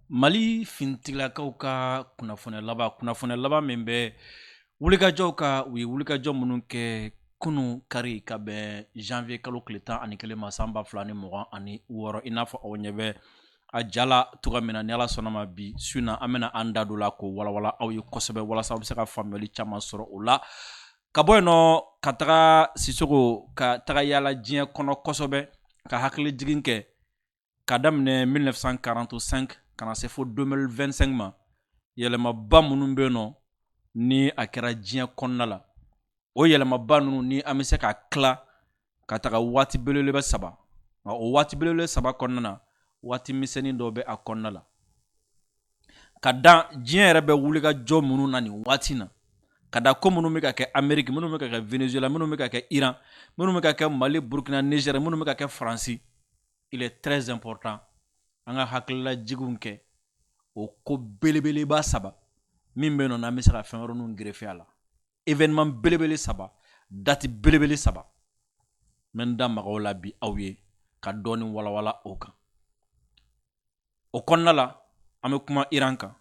Mali fintilakaw ka kunnafoni laba min bɛ wulikajɔw ka u ye wulikajɔ minnu kɛ kunu kari ka bɛn janvier kalo tile 11 ma san 2026 i n'a fɔ aw ɲɛ bɛ a jala toga min na ni Ala sɔnna ma bi su in na an bɛna an da don la ko walawala aw ye kosɛbɛ walasa aw bɛ se ka faamuyali caman sɔrɔ o la ka bɔ yen nɔ ka taga Sisoko ka taga yaala diɲɛ kɔnɔ kosɛbɛ ka hakili jigin kɛ ka daminɛ 1945 kana se fo 2025 ma yɛlɛmaba minnu bɛ yen nɔ ni a kɛra diɲɛ kɔnɔna la o yɛlɛmaba ninnu ni an bɛ se ka tila ka taga waati belebele saba nka o waati belebele saba kɔnɔna na waati misɛnnin dɔw bɛ a kɔnɔna la ka dan diɲɛ yɛrɛ bɛ wulikajɔ minnu na nin waati na ka da ko minnu bɛ ka kɛ Amérique minnu bɛ ka kɛ Venezuela minnu bɛ ka kɛ Iran minnu bɛ ka kɛ Mali Burkina Niger minnu bɛ ka kɛ Faransi il est très important an ka hakililajiginw kɛ o ko belebeleba saba min bɛ yen nɔ n'an bɛ se ka fɛn wɛrɛw greffer a la événement belebele saba date belebele saba n bɛ n da maga o la bi aw ye ka dɔɔni walawala o kan o kɔnɔna la an bɛ kuma Iran kan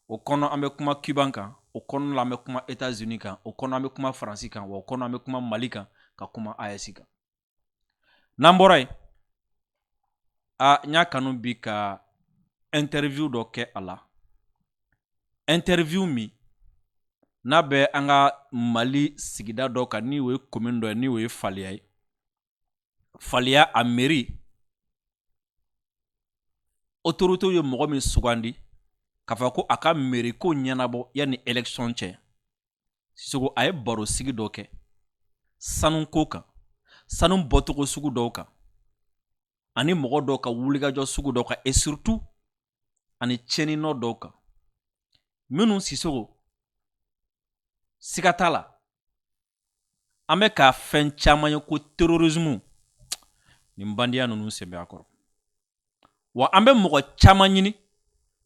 o kɔnɔ an bɛ kuma Cuba kan o kɔnɔ la an bɛ kuma États-Unis kan o kɔnɔ an bɛ kuma Faransi kan wa o kɔnɔ an bɛ kuma Mali kan ka kuma AES kan n'an bɔra yen n y'a kanu bi ka interview dɔ kɛ a la interview min n'a bɛ an ka Mali sigida dɔ kan ni o ye commune dɔ ye ni o ye Faliya ye Faliya a mairie autorité ye mɔgɔ min sugandi k'a fɔ ko a ka mairie ko ɲɛnabɔ yanni élection cɛ Sisoko a ye baro sigi dɔ kɛ sanuko kan sanu bɔcogo sugu dɔw kan ani mɔgɔ dɔw ka wulikajɔ sugu dɔw kan et surtout ani cɛninɔ dɔw kan minnu Sisoko siga t'a la an bɛ ka fɛn caman ye ko terrorisme nin bandiya ninnu sen bɛ a kɔrɔ wa an bɛ mɔgɔ caman ɲini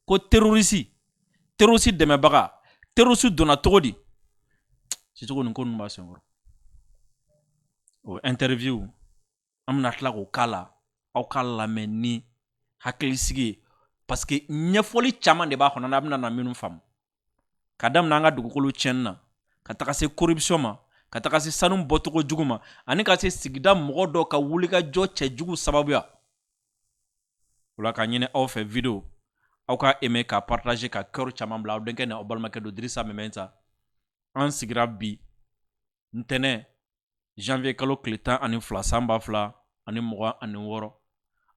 ko terroriste dɛmɛbaga terroriste donna cogo di Sisoko nin ko ninnu b'a senkɔrɔ o interview an bɛna tila k'o k'a la aw ka lamɛn ni hakilisigi ye parce que ɲɛfɔli caman de b'a kɔnɔ n'a bɛna na minnu faamu ka daminɛ an ka dugukolo tiɲɛni na ka taga se corruption ma ka taga se sanu bɔcogo jugu ma ani ka se sigida mɔgɔ dɔw ka wulikajɔ cɛjugu sababuya o la ka ɲini aw fɛ video aw ka aimer ka partager ka cœur caman bila aw denkɛ ni aw balimakɛ don Dirisa Mɛmɛnta an sigira bi ntɛnɛn janvier kalo tile 12 san 2026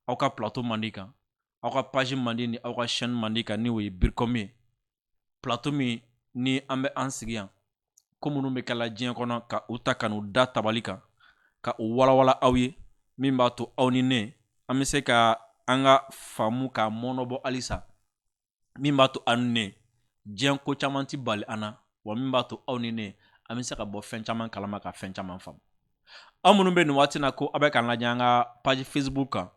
aw ka plateau mandi kan aw ka page mandi ni aw ka chaîne mandi kan ni o ye Bircom ye plateau min ni an bɛ an sigi yan ko minnu bɛ kɛla diɲɛ kɔnɔ ka u ta ka n'u da tabali kan ka u walawala aw ye min b'a to aw ni ne an bɛ se ka an ka faamu ka mɔnɔbɔ halisa min b'a to aw ni ne diɲɛ ko caman ti bali an na wa min b'a to aw ni ne an bɛ se ka bɔ fɛn caman kalama ka fɛn caman faamu aw minnu bɛ nin waati na ko aw bɛ k'an lajɛ an ka page Facebook kan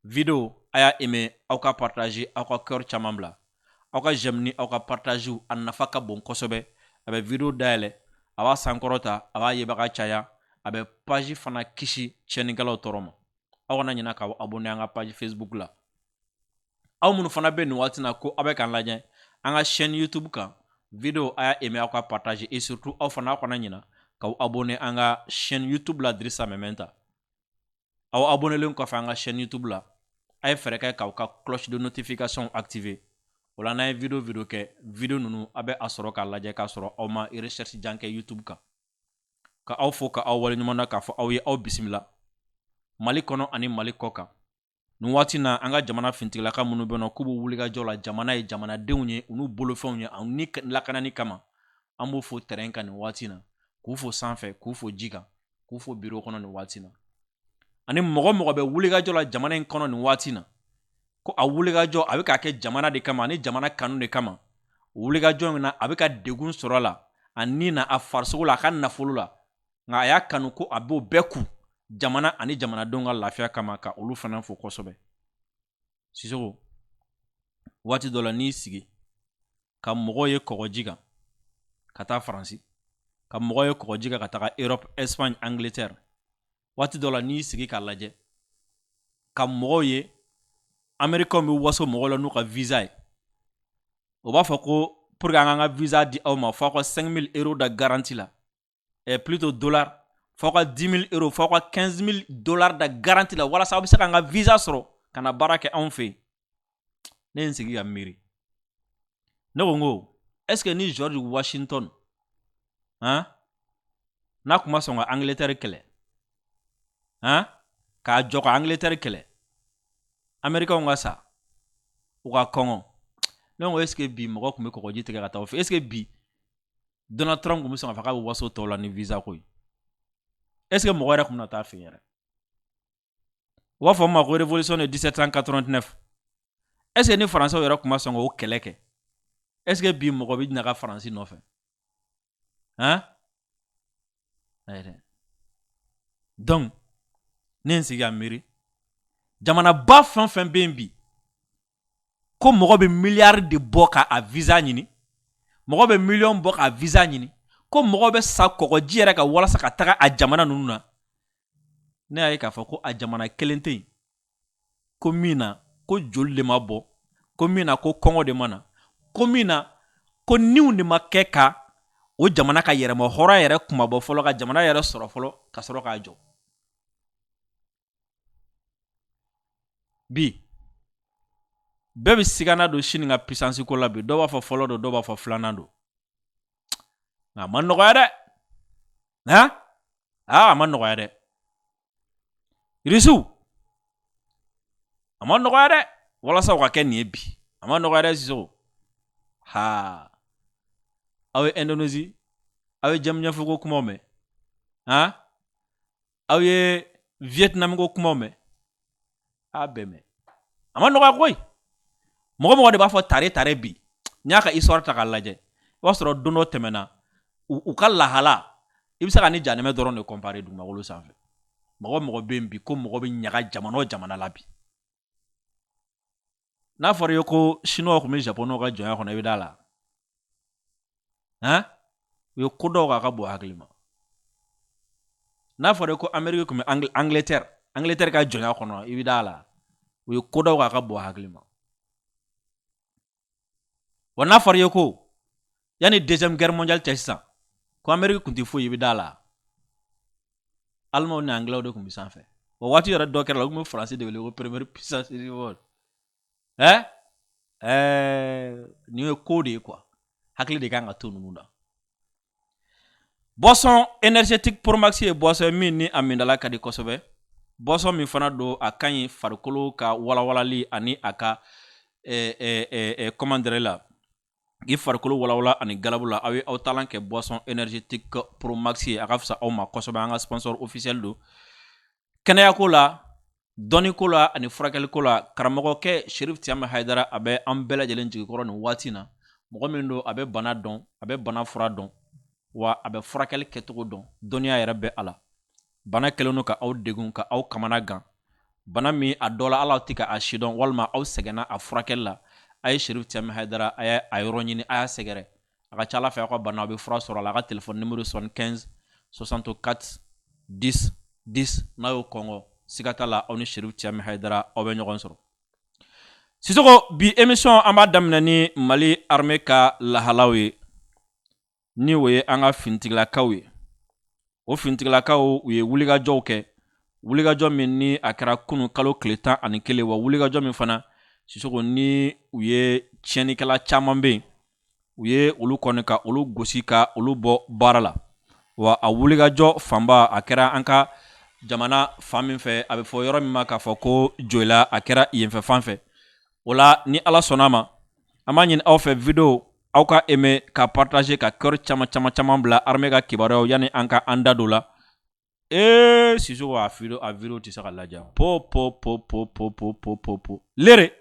video a y'a aimer aw ka partager aw ka cœur caman bila aw ka j'aime ni aw ka partage a nafa ka bon kosɛbɛ a bɛ video dayɛlɛ a b'a sankɔrɔta a b'a yebaga caya a bɛ page fana kisi tiɲɛnikɛlaw tɔɔrɔ ma aw kana ɲinɛ k'aw abonné an ka page Facebook la aw minnu fana bɛ nin waati na ko aw bɛ k'an lajɛ an ka chaîne YouTube kan video a y'a aimer aw ka partager et surtout aw fana aw kana ɲinɛ k'aw abonné an ka chaîne YouTube la Dirisa Mɛmɛnta aw abonnélen kɔfɛ an ka chaîne YouTube la a ye fɛɛrɛ kɛ k'aw ka cloche de notification activer o la n'an ye video kɛ video ninnu a bɛ a sɔrɔ k'a lajɛ k'a sɔrɔ aw ma recherche jan kɛ YouTube kan ka aw fo ka aw waleɲuman na k'a fɔ aw ye aw bisimila Mali kɔnɔ ani Mali kɔ kan nin waati na an ka jamana fintigilaka minnu bɛ yen nɔ k'u bɛ wulikajɔ la jamana ye jamanadenw ye u n'u bolofɛnw ye ani lakanani kama an b'u fo terrain kan nin waati na k'u fo sanfɛ k'u fo ji kan k'u fo bureau kɔnɔ nin waati na ani mɔgɔ mɔgɔ bɛ wulikajɔ la jamana in kɔnɔ nin waati na ko a wulikajɔ a bɛ k'a kɛ jamana de kama ani jamana kanu de kama wulikajɔ in na a bɛ ka degun sɔrɔ a la a ni na a farisogo la a ka nafolo la nka a y'a kanu ko a b'o bɛɛ ku jamana ani jamanadenw ka lafiya kama ka olu fana fo kosɛbɛ Sisoko waati dɔ la n'i sigi ka mɔgɔw ye kɔgɔji kan ka taa Faransi ka mɔgɔw ye kɔgɔji kan ka taga Europe Espagne Angleterre waati dɔ la n'i sigi k'a lajɛ ka mɔgɔw ye Américains bɛ waso mɔgɔw la n'u ka visa ye o b'a fɔ ko pour que an ka visa di aw ma fo aw ka 5 000 € da garantie la plutôt dollar fo aw ka 10 000 € fo aw ka 15 000 $ da garantie la walasa aw bɛ se ka an ka visa sɔrɔ ka na baara kɛ anw fɛ yen ne ye n sigi ka miiri ne ko n ko est ce que ni George Washington n'a kun ma sɔn ka Angleterre kɛlɛ k'a jɔ ka Angleterre kɛlɛ Américains ka sa u ka kɔngɔ ne ko est ce que bi mɔgɔ kun bɛ kɔgɔji tigɛ ka taa o fɛ est ce que bi Donald Trump kun bɛ sɔn ka fɔ k'a bɛ waso tɔw la ni visa ko ye est ce que mɔgɔ yɛrɛ kun bɛna taa fɛ yɛrɛ u b'a fɔ ma ko révolution de 1789 est ce que ni Français yɛrɛ kun ma sɔn k'o kɛlɛ kɛ est ce que bi mɔgɔ bɛ ɲaga Faransi nɔfɛ donc ne n sigi a miiri jamana ba fɛn fɛn bɛ yen bi ko mɔgɔ bɛ miliyari de bɔ k'a visa ɲini mɔgɔ bɛ miliyɔn bɔ k'a visa ɲini ko mɔgɔ bɛ sa kɔgɔji yɛrɛ ka walasa ka taga a jamana ninnu na ne y'a ye k'a fɔ ko a jamana kelen tɛ yen ko min na ko joli de ma bɔ ko min na ko kɔngɔ de ma na ko min na ko niw de ma kɛ ka o jamana ka yɛrɛma hɔrɔn yɛrɛ kumabɔ fɔlɔ ka jamana yɛrɛ sɔrɔ fɔlɔ ka sɔrɔ k'a jɔ bi bɛɛ bɛ sigana don sini ka puissance ko la bi dɔw b'a fɔ fɔlɔ don dɔw b'a fɔ filanan don nka a ma nɔgɔya dɛ a ma nɔgɔya dɛ irisiw a ma nɔgɔya dɛ walasa u ka kɛ nin ye bi a ma nɔgɔya dɛ Sisoko aw ye Indonésie aw ye Jɛmɲɛfo ko kumaw mɛn aw ye Vietnam ko kumaw mɛn a bɛɛ mɛn a ma nɔgɔya koyi mɔgɔ de b'a fɔ tare bi n'i y'a ka histoire ta k'a lajɛ i b'a sɔrɔ don dɔ tɛmɛna u ka lahala i bɛ se ka ni janɛmɛ dɔrɔn de comparer dugumakolo sanfɛ mɔgɔ bɛ yen bi ko mɔgɔ bɛ ɲaga jamana o jamana la bi n'a fɔra ye ko Chinois kun bɛ Japonais ka jɔnya kɔnɔ i bɛ d'a la u ye ko dɔw k'a ka bɔ hakili ma n'a fɔra ye ko Amérique kun bɛ Angleterre ka jɔnya kɔnɔ i bɛ d'a la u ye ko dɔw k'a ka bɔ hakili ma wa n'a fɔra ye ko yanni deuxième guerre mondiale cɛ sisan ko Amérique kun tɛ foyi i bɛ d'a la Allemands ni Anglais de kun bɛ sanfɛ o waati yɛrɛ dɔ kɛra la u kun bɛ Faransi de wele ko première puissance du monde nin ye ko de ye quoi hakili de kan ka to ninnu na boisson énergétique Promax ye boisson min ni a mindala ka di kosɛbɛ boisson min fana don a ka ɲi farikolo ka walawalali ani a ka comment dire la i farikolo walawala ani galabu la aw ye aw talan kɛ boisson énergétique Promax ye a ka fisa aw ma kosɛbɛ an ka sponsor officiel don kɛnɛyako la dɔnniko la ani furakɛliko la karamɔgɔkɛ Sherif Tiyama Hayidara a bɛ an bɛɛ lajɛlen jigikɔrɔ nin waati in na mɔgɔ min don a bɛ bana dɔn a bɛ bana fura dɔn wa a bɛ furakɛli kɛcogo dɔn dɔnniya yɛrɛ bɛ a la bana kɛlen don ka aw degun ka aw kamana gan bana min a dɔ la ala tɛ ka a sidɔn walima aw sɛgɛnna a furakɛli la a ye Sherif Tiyama Hayidara a y'a yɔrɔ ɲini a y'a sɛgɛrɛ a ka ca ala fɛ aw ka bana a bɛ fura sɔrɔ a la a ka téléphone numéro 75 64 10 10 n'a y'o kɔngɔ siga t'a la aw ni Sherif Tiyama Hayidara aw bɛ ɲɔgɔn sɔrɔ Sisoko bi émission an b'a daminɛ ni Mali armée ka lahalaw ye ni o ye an ka finitigilakaw ye o finitigilakaw u ye wulikajɔw kɛ wulikajɔ min ni a kɛra kunun kalo tile 11 wa wulikajɔ min fana Sisoko ni u ye tiɲɛnikɛla caman bɛ yen u ye olu kɔni ka olu gosi ka olu bɔ baara la wa a wulikajɔ fanba a kɛra an ka jamana fan min fɛ a bɛ fɔ yɔrɔ min ma k'a fɔ ko Joyila a kɛra yenfɛ fan fɛ o la ni ala sɔnna ma an b'a ɲini aw fɛ video aw ka aimer ka partager ka cœur caman bila armée ka kibaruyaw yani an ka an da don la Sisoko a video tɛ se ka lajɛ po lere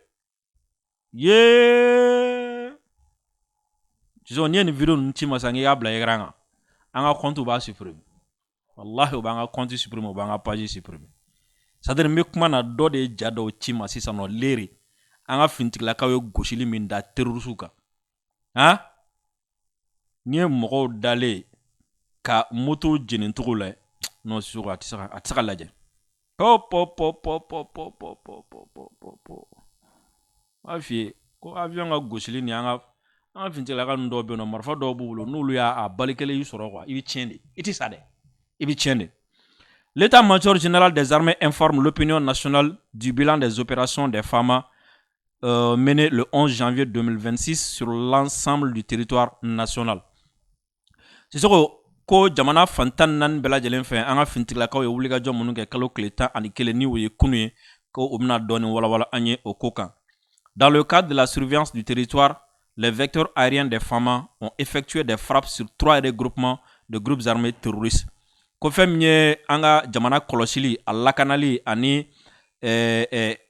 Sisoko n'i ye nin video ninnu ci ma sa n'i y'a bila écran kan an ka compte b'a supprimer wallahi u b'an ka compte supprimer u b'an ka page supprimer c'est-à-dire n bɛ kuma na dɔ de ye ja dɔw ci ma sisan nɔ lere an ka finitigilakaw ye gosili min da terroriste kan n'i ye mɔgɔw dalen ka moto jeni cogo la non Sisoko a tɛ se ka lajɛ a f'i ye ko avion ka gosili ni an ka an fintilaka ninnu dɔw bɛ yen nɔ marifa dɔw b'u bolo n'olu y'a bali kelen y'i sɔrɔ quoi i bɛ tiɲɛ de i tɛ sa dɛ i bɛ tiɲɛ de. L'état-major général des armées informe l'opinion nationale du bilan des opérations des FAMA menées le 11 janvier 2026 sur l'ensemble du territoire national. Sisoko ko jamana fantan nan bɛɛ lajɛlen fɛ an ka fintigilakaw ye wulikajɔ minnu kɛ kalo tile 11 ni o ye kunu ye ko o bɛna dɔɔni walawala an ye o ko kan. Dans le cadre de la surveillance du territoire, les vecteurs aériens des FAMA ont effectué des frappes sur 3 regroupements de groupes armés terroristes. Ko fɛn min ye an ka jamana kɔlɔsili a lakanali ani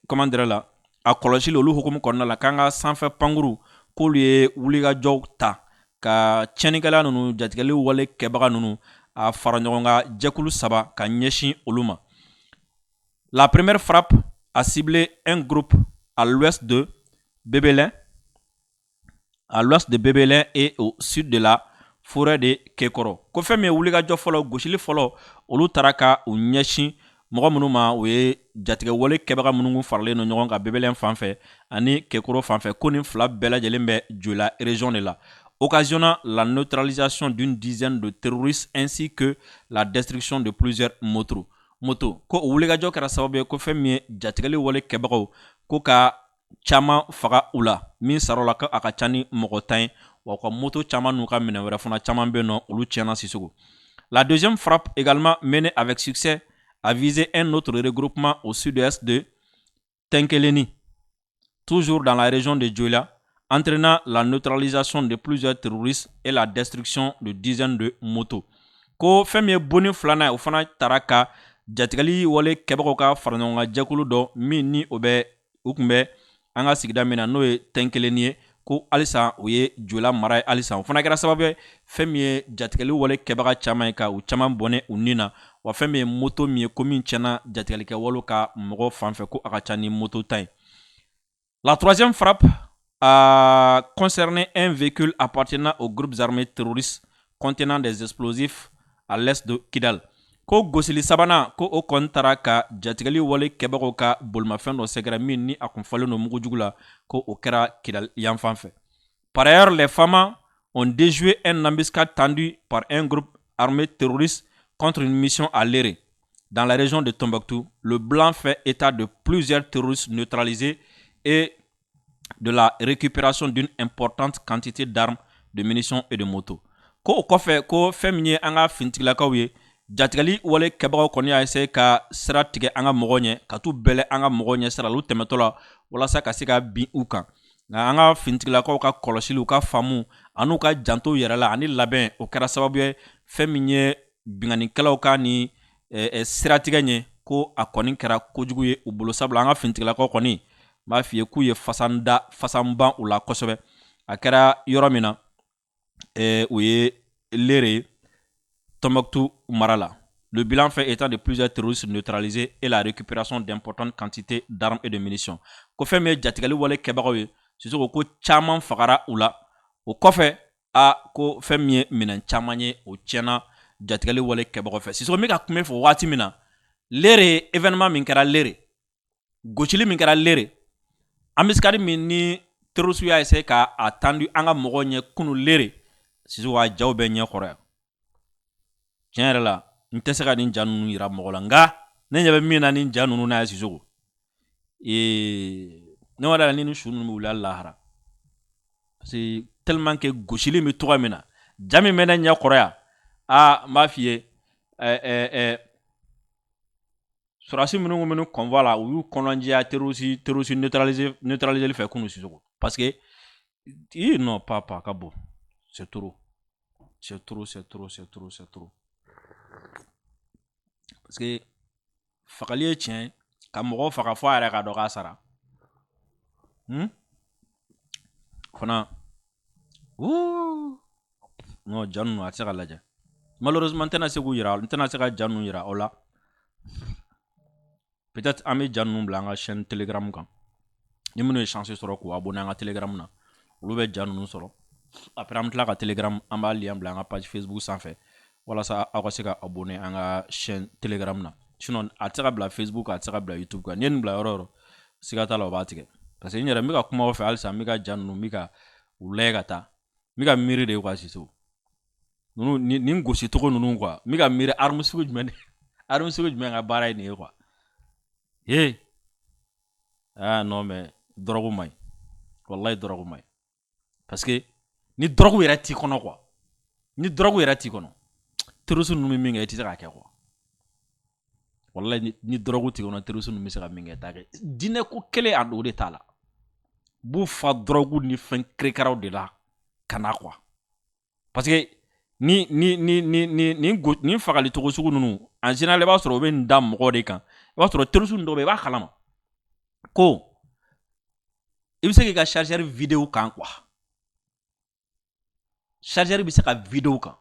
comment dire la a kɔlɔsili olu hukumu kɔnɔna la k'an ka sanfɛ pankuru k'olu ye wulikajɔw ta ka tiɲɛnikɛla ninnu jatigɛli wale kɛbaga ninnu a fara ɲɔgɔn kan jɛkulu 3 ka ɲɛsin olu ma. La première frappe a ciblé un groupe à l'ouest de Bébélin, et au sud de la forêt de Kekoro. Ko fɛn min ye wulikajɔ fɔlɔ gosili fɔlɔ olu taara ka u ɲɛsin mɔgɔ minnu ma o ye jatigɛ wale kɛbaga minnu faralen no ɲɔgɔn kan Bébélin fanfɛ ani Kekoro fanfɛ ko nin fila bɛɛ lajɛlen bɛ Diola région de la, occasionnant la neutralisation d'une dizaine de terroristes ainsi que la destruction de plusieurs motos. Ko o wulikajɔ kɛra sababu ye ko fɛn min ye jatigɛli wale kɛbagaw ko ka caman faga u la min sarɔla ka a ka ca ni mɔgɔ 10 ye wa ka moto caman n'u ka minɛn wɛrɛ fana caman bɛ nɔ olu tiɲɛna Sisoko. La deuxième frappe également menée avec succès a visé un autre regroupement au sud-est de Tenkeleni, toujours dans la région de Diola, entraînant la neutralisation de plusieurs terroristes et la destruction de dizaines de motos. Ko fɛn min ye bonni filanan ye o fana taara ka jatigɛli wale kɛbagaw ka fara ɲɔgɔn kan jɛkulu dɔ min ni u tun bɛ an ka sigida min na n'o ye Tenkeleni ye ko halisa o ye Diola mara ye halisa o fana kɛra sababu ye fɛn min ye jatigɛli wale kɛbaga caman ye ka u caman bɔnɛ u ni na wa fɛn min ye moto min ye ko min tiɲɛna jatigɛlikɛ wale ka mɔgɔ fanfɛ ko a ka ca ni moto 10 ye. La troisième frappe a concerné un véhicule appartenant aux groupes armés terroristes contenant des explosifs à l'est de Kidal. Ko gosili sabanan ko o kɔni taara ka jatigɛli wale kɛbagaw ka bolimafɛn dɔ sɛgɛrɛ min ni a kun falen no mugujugu la ko o kɛra Kidal yan fan fɛ. Par ailleurs, les FAMA ont déjoué une embuscade tendue par un groupe armé terroriste contre une mission à Léré, dans la région de Tombouctou. Le blanc fait état de plusieurs terroristes neutralisés et de la récupération d'une importante quantité d'armes, de munitions et de motos. Ko o kɔfɛ ko fɛn min ye an ka fintigilakaw ye jatigɛli wale kɛbagaw kɔni y'a essayer ka sira tigɛ an ka mɔgɔw ɲɛ ka t'u bɛlɛ an ka mɔgɔw ɲɛ sira la olu tɛmɛtɔ la walasa ka se ka bin u kan. Nka an ka fintigilakaw ka kɔlɔsiliw ka faamu an'u ka janto yɛrɛ la ani labɛn o kɛra sababu ye fɛn min ye binganikɛlaw ka ni siratigɛ ɲɛ ko a kɔni kɛra kojugu ye u bolo sabula an ka fintigilakaw kɔni m'a f'i ye k'u ye fasanban u la kosɛbɛ a kɛra yɔrɔ min na u ye Léré Tombouctou mara la. Le bilan fait état de plusieurs terroristes neutralisés et la récupération d'importantes quantités d'armes et de munitions. Ko fɛn min ye jatigɛli wale kɛbagaw ye Sisoko ko caman fagara u la o kɔfɛ ko fɛn min ye minɛn caman ye o tiɲɛna jatigɛli wale kɛbagaw fɛ. Sisoko min ka kuma fɔ waati min na Léré événement min kɛra Léré gosili min kɛra Léré embuscade min ni terroriste y'a essayer ka a tendu an ka mɔgɔw ɲɛ kunu Léré Sisoko a jaw bɛ ɲɛ kɔrɔ yan. Tiɲɛ yɛrɛ la n tɛ se ka nin ja ninnu yira mɔgɔ la nka ne ɲɛ bɛ min na nin ja ninnu n'a ye Sisoko ne ma dala ni nin su ninnu bɛ wuli hali lahara parce que tellement que gosili bɛ togoya min na ja min bɛ ne ɲɛ kɔrɔ yan n b'a f'i ye surasi minnu convoi la u y'u kɔnɔnjɛya terroriste neutraliseli fɛ kunu Sisoko parce que non pas ka bon c'est trop parce que fagali ye tiɲɛ ka mɔgɔw faga fɔ a yɛrɛ ka dɔ k'a sara fana non ja ninnu a tɛ se ka lajɛ malheureusement n tɛna se k'u yira n tɛna se ka ja ninnu yira aw la peut-être an bɛ ja ninnu bila an ka chaîne Telegram kan ni minnu ye chance sɔrɔ k'u abonné an ka Telegram na olu bɛ ja ninnu sɔrɔ après an bɛ tila ka Telegram an b'a lien bila an ka page Facebook sanfɛ walasa aw ka se ka abonné an ka chaîne Telegram na sinon a tɛ se ka bila Facebook a tɛ se ka bila YouTube kan n'i ye nin bila yɔrɔ o yɔrɔ siga t'a la o b'a tigɛ parce que n yɛrɛ n bɛ ka kuma aw fɛ halisa n bɛ ka ja ninnu n bɛ ka u lajɛ ka taa mi ka miiri de quoi Sisoko nunu ni gosi togo nunu quoi mi ka miiri arme sugu jumɛn arme sugu jumɛn ka baara ye nin ye quoi non mais drogue man ɲi wallahi drogue man ɲi parce que ni drogue yɛrɛ t'i kɔnɔ quoi ni drogue yɛrɛ t'i kɔnɔ terroriste ninnu bɛ min kɛ i tɛ se k'a kɛ quoi wallahi ni drogue t'i kɔnɔ terroriste ninnu bɛ se ka min kɛ t'a kɛ diinɛ ko kelen a o de t'a la b'u fa drogue ni fɛn kerekaraw de la ka na quoi parce que ni fagali togo sugu ninnu en général i b'a sɔrɔ u bɛ nin da mɔgɔ de kan i b'a sɔrɔ terroriste dɔw bɛ i b'a kalama ko i bɛ se k'i ka chargeur vidéo kan quoi chargeur bɛ se ka vidéo kan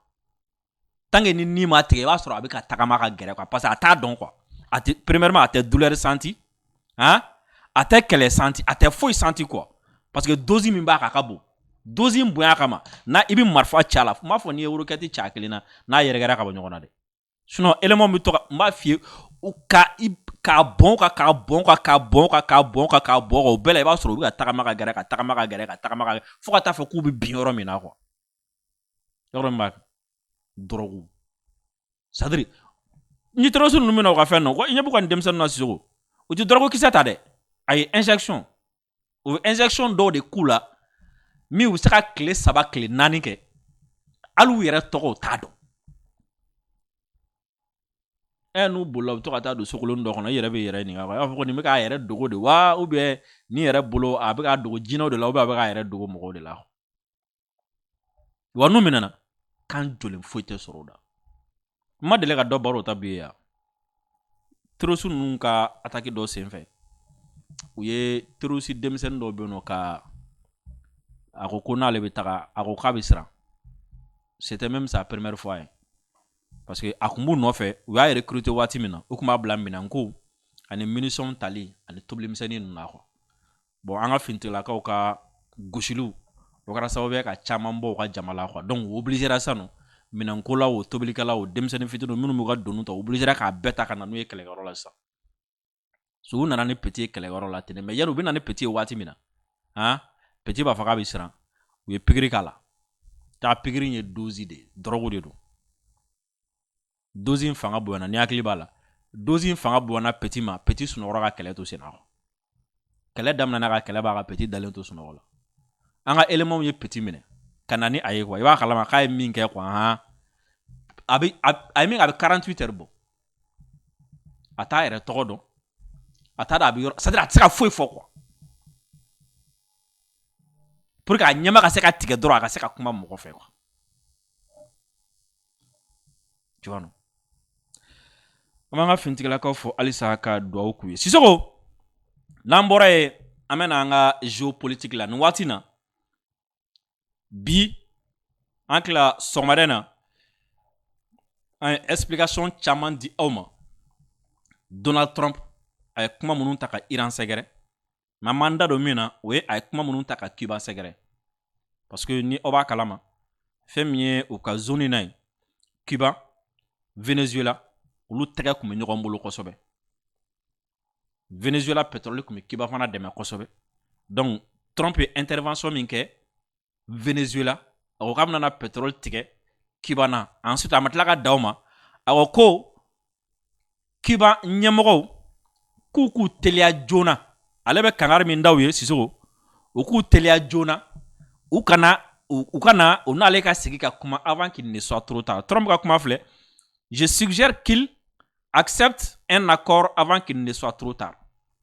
tant que ni m'a tigɛ i b'a sɔrɔ a bɛ ka tagama ka gɛrɛ quoi parce que a t'a dɔn quoi premièrement a tɛ douleur senti a tɛ kɛlɛ senti a tɛ foyi senti quoi parce que dose min b'a kan a ka bon dose in bonya kama n'a i bɛ marifa ci a la n b'a fɔ n'i ye worokɛti ci a kelen na n'a yɛrɛkɛra ka bɔ ɲɔgɔn na dɛ sinon élément bɛ to ka n b'a f'i ye k'a bɔn o bɛɛ la i b'a sɔrɔ u bɛ ka tagama ka gɛrɛ fo ka taa fɔ k'u bɛ bin yɔrɔ min na quoi yɔrɔ min b'a kan drogue c'est à dire ni terroriste ninnu bɛna u ka fɛn na i ɲɛ b'u ka nin denmisɛnninw na Sisoko u tɛ drogue kisɛ ta dɛ a ye injection o bɛ injection dɔw de k'u la min u bɛ se ka tile 3 tile 4 kɛ hali u yɛrɛ tɔgɔ u t'a dɔn n'u bolila u bɛ to ka taa don sokoloni dɔ kɔnɔ i yɛrɛ bɛ yɛrɛ ɲininka quoi i b'a fɔ ko nin bɛ k'a yɛrɛ dogo de wa ou bien nin yɛrɛ bolo a bɛ k'a dogo jinɛw de la ou bien a bɛ k'a yɛrɛ dogo mɔgɔw de la wa n'u minɛna kan jɔlen foyi tɛ sɔrɔ o la n ma deli ka dɔ baro ta bi ye yan terroriste ninnu ka attaque dɔ senfɛ u ye terroriste denmisɛnnin dɔw bɛ yen nɔ ka a ko n'ale bɛ taga a ko k'a bɛ siran c'était même sa première fois ye parce que a kun b'u nɔfɛ u y'a recruter waati min na u kun b'a bila minɛnko ani munition tali ani tobilimisɛnnin ninnu na quoi bon an ka finitigilakaw ka gosiliw o kɛra sababu ye ka caman bɔ u ka jama la quoi donc u obligera sisan nɔ minɛnko la o tobilikɛla o denmisɛnnin fitinin minnu b'u ka donni ta u obligera k'a bɛɛ ta ka na n'u ye kɛlɛkɛyɔrɔ la sisan so u nana ni petit ye kɛlɛkɛyɔrɔ la ten mais yanni u bɛ na ni petit ye waati min na petit b'a fɔ k'a bɛ siran u ye pikiri k'a la taa pikiri in ye dose de ye drogue de don dose in fanga bonyana ni hakili b'a la dose in fanga bonyana petit ma petit sunɔgɔra ka kɛlɛ to sen na kɛlɛ daminɛna ka kɛlɛ b'a ka petit dalen to sunɔgɔ la an ka élément ye petit minɛ ka na ni a ye quoi i b'a kalama k'a ye min kɛ quoi a ye min a bɛ 48 heures bɔ a t'a yɛrɛ tɔgɔ dɔn a t'a dɔn a bɛ yɔrɔ c'est à dire a tɛ se ka foyi fɔ quoi pour que a ɲɛma ka se ka tigɛ dɔrɔn a ka se ka kuma mɔgɔ fɛ quoi tu vois non an b'an ka finitigilakaw fɔ halisa ka dugawu k'u ye Sisoko n'an bɔra yen an bɛna an ka géopolitique la nin waati na bi an tila sɔgɔmada in na an ye explication caman di aw ma Donald Trump a ye kuma minnu ta ka Iran sɛgɛrɛ mais an m'an da don min na o ye a ye kuma minnu ta ka Cuba sɛgɛrɛ parce que ni aw b'a kalama fɛn min ye u ka zone na yen Cuba Venezuela olu tɛgɛ kun bɛ ɲɔgɔn bolo kosɛbɛ Venezuela pétrole kun bɛ Cuba fana dɛmɛ kosɛbɛ donc Trump ye intervention min kɛ Venezuela a ko k'a bɛna pétrole tigɛ Cuba na ensuite a ma tila ka da o ma a ko Cuba ɲɛmɔgɔw k'u teliya joona ale bɛ kangari min da u ye Sisoko u k'u teliya joona u kana u n'ale ka sigi ka kuma avant qu'il ne soit trop tard Trump ka kuma filɛ je suggère qu'il accepte un accord avant qu'il ne soit trop tard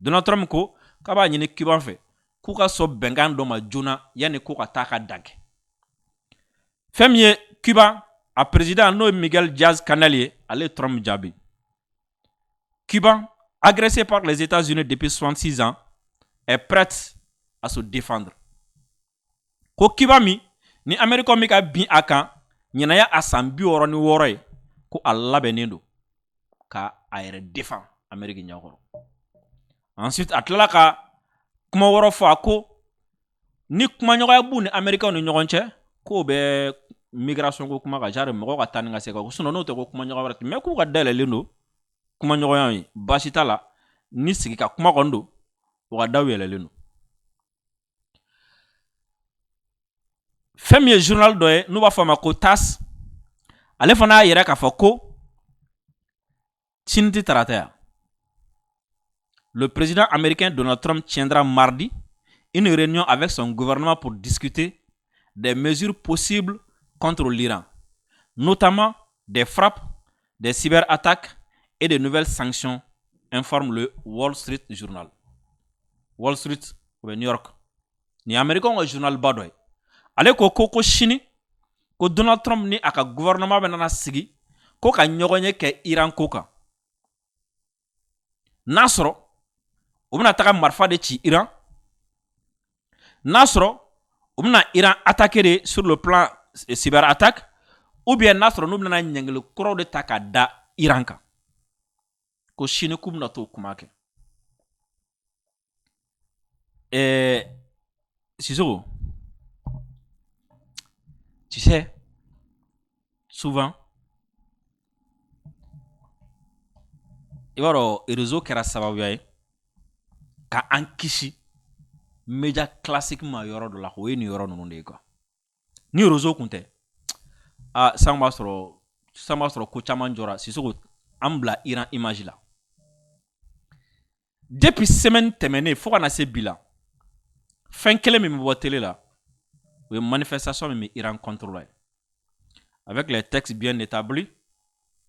Donald Trump ko k'a b'a ɲini Cuba fɛ k'u ka sɔn bɛnkan dɔ ma joona yanni k'u ka taa ka dan kɛ fɛn min ye Cuba a président n'o ye Miguel Diaz-Canel ye ale ye Trump jaabi Cuba agressé par les États-Unis depuis 66 ans est prête à se défendre ko Cuba min ni Américain bɛ ka bin a kan ɲinaya a san 66 ye ko a labɛnnen don ka a yɛrɛ défend Amérique ɲɛkɔrɔ ensuite a tilala ka kuma wɔrɔ fɔ a ko ni kumaɲɔgɔnya b'u ni Américains ni ɲɔgɔn cɛ k'o bɛ migration ko kuma ka genre mɔgɔw ka taa ni ka segin ko sinon n'o tɛ ko kumaɲɔgɔnya wɛrɛ mais k'u ka dayɛlɛlen don kumaɲɔgɔnya ye baasi t'a la ni sigi ka kuma kɔni don u ka daw yɛlɛlen don Femme journal doye nous va faire ko TAS ale fana yera ka fako Chinti Taratea. Le président américain Donald Trump tiendra mardi une réunion avec son gouvernement pour discuter des mesures possibles contre l'Iran, notamment des frappes, des cyberattaques et de nouvelles sanctions, informe le Wall Street Journal. Wall Street ou New York. Ni américain ou journal badoy. Ale ko Chine ko Donald Trump ni aka gouvernement benana sigi ko ka nyogonye ke Iran koka. Nasro ou bena taka marfa de ci Iran. Nasro ou bena Iran attaquer sur le plan cyberattaque ou bien Nasro nous bena nyangele koro de taka da Iran ka. Ko Chine kum na to kumake. Sissoko, tu sais, souvent, il y a un réseau qui est ka an kisi média classiquement yoro de la hoe ni yoro non de quoi. Ni réseau kunte. Ah, samba soro ko chaman jora Sissoko ambla Iran image là. Depuis semaine terminée, faut qu'on a ces bilans. Fin quelle me voit télé là. Une manifestation mais Iran contrôlée. Avec les textes bien établis,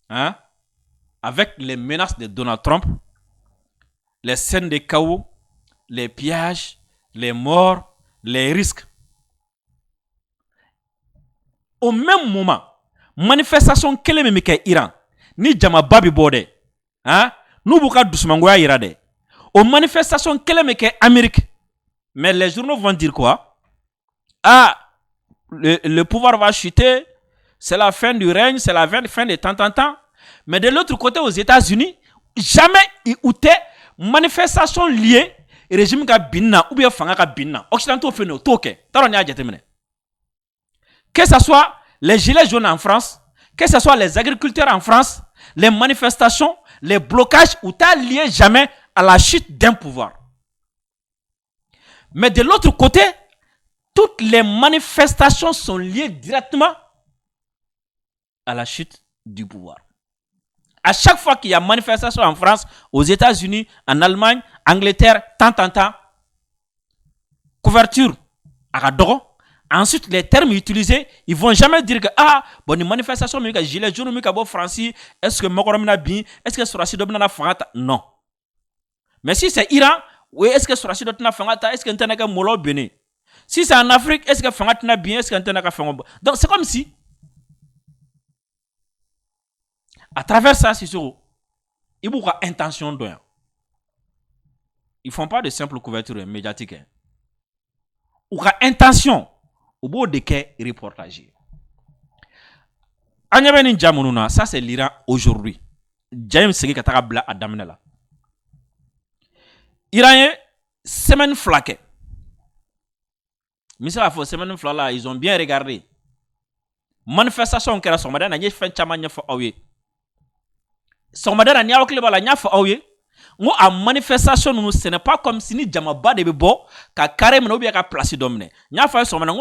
hein, avec les menaces de Donald Trump, les scènes de chaos, les pillages, les morts, les risques. Au même moment, manifestation quelle me que Iran, ni jama babi bode, hein, nous buka doucemangoya irade. Aux manifestations quelle me que Amérique. Mais les journaux vont dire quoi? Ah, le pouvoir va chuter, c'est la fin du règne, c'est la fin des temps. Mais de l'autre côté, aux États-Unis, jamais il y a eu manifestation liée au régime ka binna ou bien fanga ka binna. Occidentaux fait nos toke. Que ce soit les gilets jaunes en France, que ce soit les agriculteurs en France, les manifestations, les blocages, ou t'as lié jamais à la chute d'un pouvoir. Mais de l'autre côté, toutes les manifestations sont liées directement à la chute du pouvoir. À chaque fois qu'il y a manifestation en France, aux États-Unis, en Allemagne, Angleterre, tant, couverture à Dogo. Ensuite, les termes utilisés, ils vont jamais dire que bon, une manifestation, mais gilet jaune, mais bon Francis, est-ce que Mokoromina bien, est-ce que Sorasi Dobna Fangata? Non. Mais si c'est Iran, oui, est-ce que Sorasi Dobna Fangata, est-ce que Ntanaka Molo Béné? Si c'est en Afrique, est-ce que Fangata bien, est-ce que Ntanaka Fangata? Donc c'est comme si, à travers ça, c'est sûr, il y a une intention de. Ils font pas de simple couverture médiatique. Ou une intention. Au bout de quel reportage. Anyabeni Jamununa, ça c'est l'Iran aujourd'hui. James Segi Katarabla à Damnela. Iranien, semaine flaquée. Mais ça la fois semaine flaquée, ils ont bien regardé. Manifestation qui est son madame, n'a fait chamanya for awe. Son madame n'a pas la nya for awe. Moi, à manifestation, nous, ce n'est pas comme si ni Djamaba de Bebo, qu'à carrément ou bien qu'à placer domine.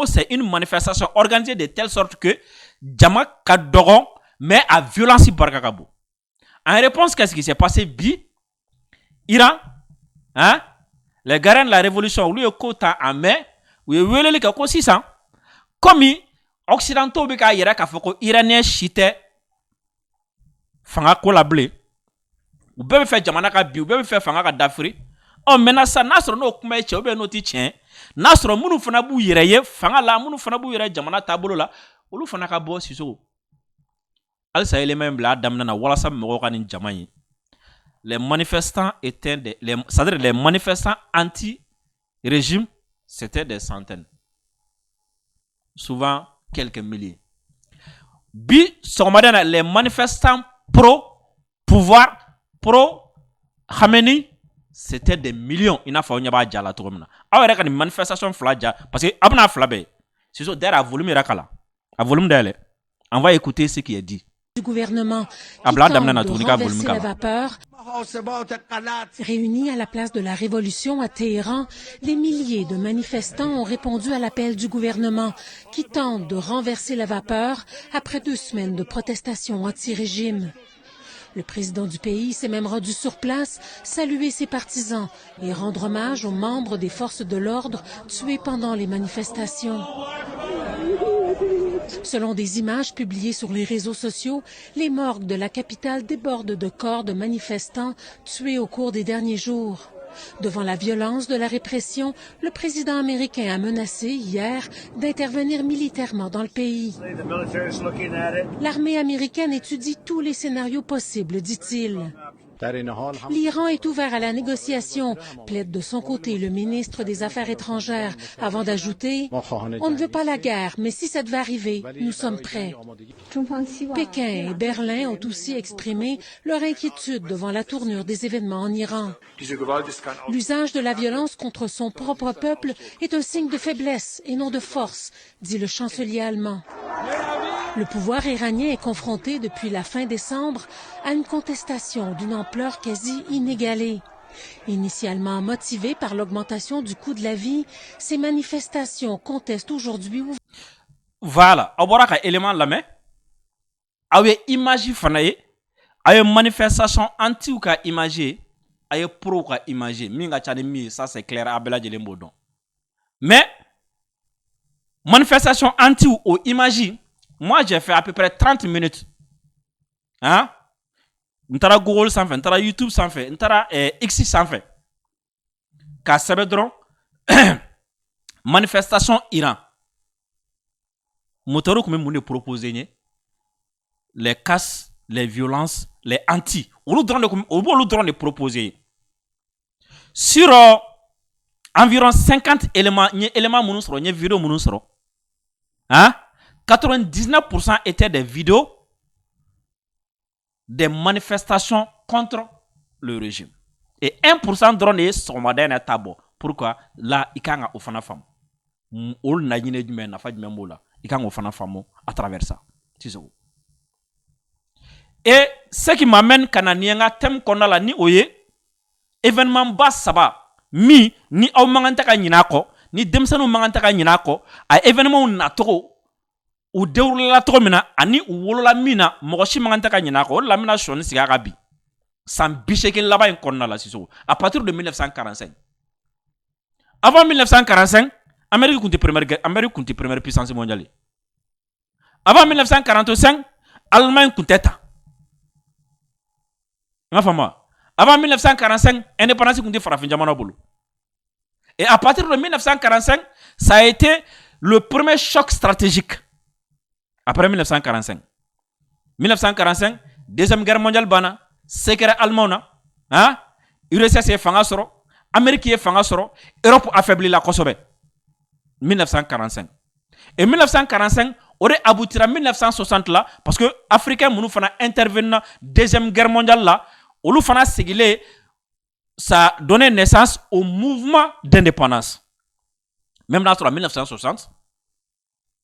C'est une manifestation organisée de telle sorte que Djama Kadoron met à violence Barkakabo. En réponse, qu'est-ce qui s'est passé? Iran, hein, les garants de la révolution, lui, au côté en mai, oui, les cas 600, comme Occidentaux, bika yera kafoko Iranien chité, fanga collablé. Ou bien faire Jamanaka bi, ou bien faire Fangaka d'Afrique. Oh, maintenant ça, Nasro no kuma eche, ou bien no ti tien. Nasro munu fana bu yireye, Fanga la, munu fana bu yireye Jamana tabolo la, ou lu fana ka bo Sissoko. Al sa élément bla damna na wala sa moko kanin Jamayi. Les manifestants étaient c'est-à-dire les manifestants anti-régime, c'était des centaines. Souvent quelques milliers. Bi, somadana, les manifestants pro-pouvoir, pro-Khamenei, c'était des millions. Il n'a pas eu de jala tout comme ça. Une manifestation flaja parce que abna flabe. C'est ça d'ailleurs à volume rakala. À volume d'aller. On va écouter ce qui est dit. du gouvernement qui tente de renverser la vapeur. Réunis à la place de la Révolution à Téhéran, des milliers de manifestants ont répondu à l'appel du gouvernement qui tente de renverser la vapeur après 2 semaines de protestations anti-régime. Le président du pays s'est même rendu sur place, saluer ses partisans et rendre hommage aux membres des forces de l'ordre tués pendant les manifestations. Selon des images publiées sur les réseaux sociaux, les morgues de la capitale débordent de corps de manifestants tués au cours des derniers jours. Devant la violence de la répression, le président américain a menacé hier d'intervenir militairement dans le pays. L'armée américaine étudie tous les scénarios possibles, dit-il. L'Iran est ouvert à la négociation, plaide de son côté le ministre des Affaires étrangères, avant d'ajouter « On ne veut pas la guerre, mais si ça devait arriver, nous sommes prêts ». Pékin et Berlin ont aussi exprimé leur inquiétude devant la tournure des événements en Iran. L'usage de la violence contre son propre peuple est un signe de faiblesse et non de force, dit le chancelier allemand. Le pouvoir iranien est confronté depuis la fin décembre à une contestation d'une ampleur quasi inégalée. Initialement motivées par l'augmentation du coût de la vie, ces manifestations contestent aujourd'hui... Voilà, aboraka élément la main. Awe image fanaye, awe manifestation anti ou ka image, awe pro ka image. Minga chane mi, ça c'est clair, abela jele mbodon. Mais manifestation anti ou image. Moi, j'ai fait à peu près 30 minutes. Hein? N'tara Google sans fait, n'tara YouTube sans fait, n'tara X sans fait. Car ça veut dire manifestation Iran. Motoro comme vous proposer les casses, les violences, les anti. On nous donne de proposer. Sur environ 50 éléments, mounusro, vidéo mounusro. Hein? 99% étaient des vidéos des manifestations contre le régime. Et 1% drone est sur moderne tabo. Pourquoi? Là, il y a une femme. Ol na yine jume na fa jume mbola. Il y a une femme à travers ça. Et ce qui m'amène à un thème qu'on a là ni oye événement bas saba mi ni au mangantaka nyinako ni demsanu mangantaka nyinako a événement natoro ou déroule la tromina ani ou wolola mina mogoshi mangantaka nyinako la mina shoni siga bi sans bicheke là-bas en la siso à partir de 1945. Avant 1945, Amérique comptait première puissance mondiale. Avant 1945, Allemagne comptait ta. Avant 1945, indépendance comptait farafin jamana bolo. Et à partir de 1945, ça a été le premier choc stratégique. Après 1945. 1945, deuxième guerre mondiale bana, secret allemand hein? URSS est fanga soro, Amérique est fanga soro, Europe affaiblit la Kosovo. 1945. Et 1945 aurait abouti à 1960 là, parce que Africains nous fana intervenir deuxième guerre mondiale là, ou fana segilé, ça a donné naissance au mouvement d'indépendance. Même dans 1960,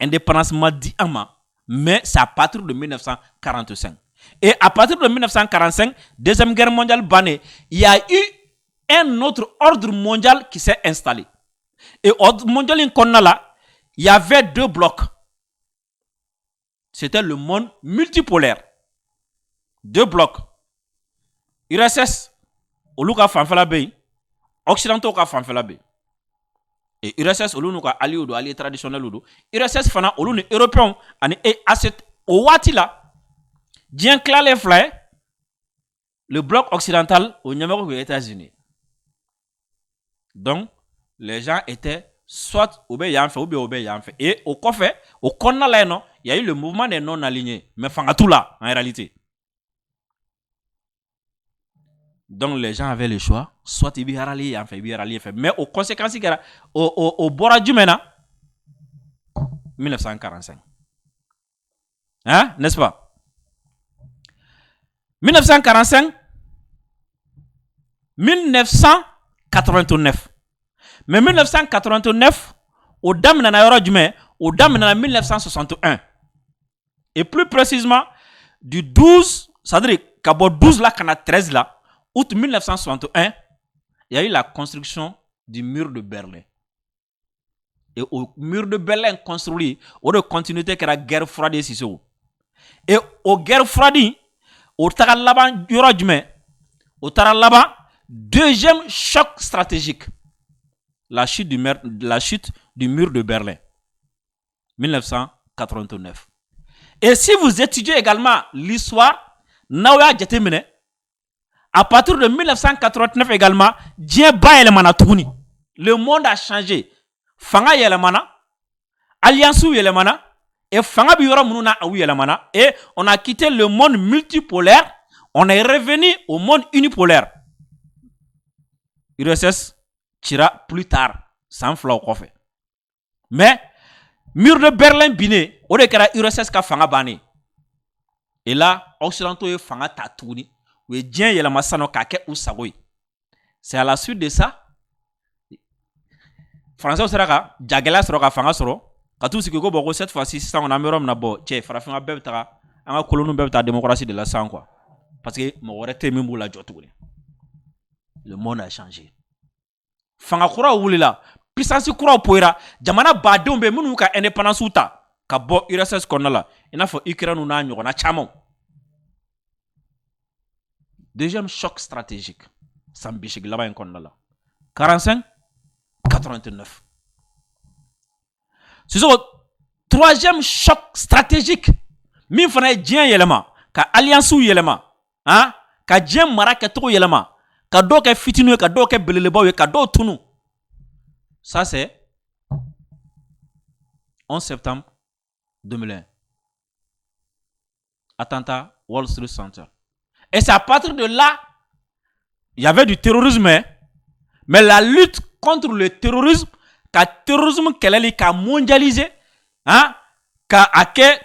indépendance m'a dit ama, mais c'est à partir de 1945. Et à partir de 1945, deuxième guerre mondiale banée, il y a eu un autre ordre mondial qui s'est installé. Et ordre mondial il y avait deux blocs. C'était le monde multipolaire. Deux blocs. URSS, Oluka Fanfalabe, Occidentaux ka Fanfalabe. Et URSS, Oluka allié traditionnel. URSS fana Olunu européen, et à cette Owatila, bien clair les fleurs, le bloc occidental au numéro des États-Unis. Donc, les gens étaient soit obéissants ou bien obéissants. Et au coffre, au Kona, il y a eu le mouvement des non-alignés. Mais Fangatula, en réalité. Donc, les gens avaient le choix. Soit ils birali, mais aux conséquences, au Bora du Mena, 1945. Hein? N'est-ce pas? 1945, 1989. Mais 1989, au dame nana yoro jume, au dame nana 1961. Et plus précisément, du 12, c'est-à-dire qu'à 12 là, qu'on a 13 là, août 1961, il y a eu la construction du mur de Berlin. Et au mur de Berlin construit, on a continuité que la guerre froide ici. Et au guerre froide, au Taralaban, il y aura du mai. Au Taralaban, deuxième choc stratégique. La chute du mur de Berlin. 1989. Et si vous étudiez également l'histoire, à partir de 1989 également, le monde a changé. Fanga yelemana, alliance yelemana, et fanga biora mununa awu yelemana, et on a quitté le monde multipolaire, on est revenu au monde unipolaire. URSS tira plus tard, sans flaw kofe. Mais mur de Berlin biné, on est kera URSS ka fanga bani. Et là, occidentaux ye fanga tatouni, ou est dien yelema sano kake ou sagoy. C'est à la suite de ça. Français sera ka jagela sera ka fanga soro ka tout ce que go cette fois-ci ça on a merom na bo che farafin abeb ta anga kolonu beb ta démocratie de la sang quoi parce que mo worete membu la jotouni le monde a changé fanga kura wulila puissance kura poira jamana ba dombe munu ka indépendance uta ka bo URSS konala ina fo Ukraine na nyo na chamo deuxième choc stratégique sambishig là-bas en konala 45 89. C'est le troisième choc stratégique. Min fana dien yelema, ka alliance yelema, hein, ka dien maraka to yelema, ka do ke fitinu, ka do ke beleleba, ka do tunu. Ça c'est 11 septembre 2001. Attentat Wall Street Center. Et c'est à partir de là, il y avait du terrorisme, mais la lutte contre le terrorisme, ka terrorisme keleli ka mondialisé, hein, ka ake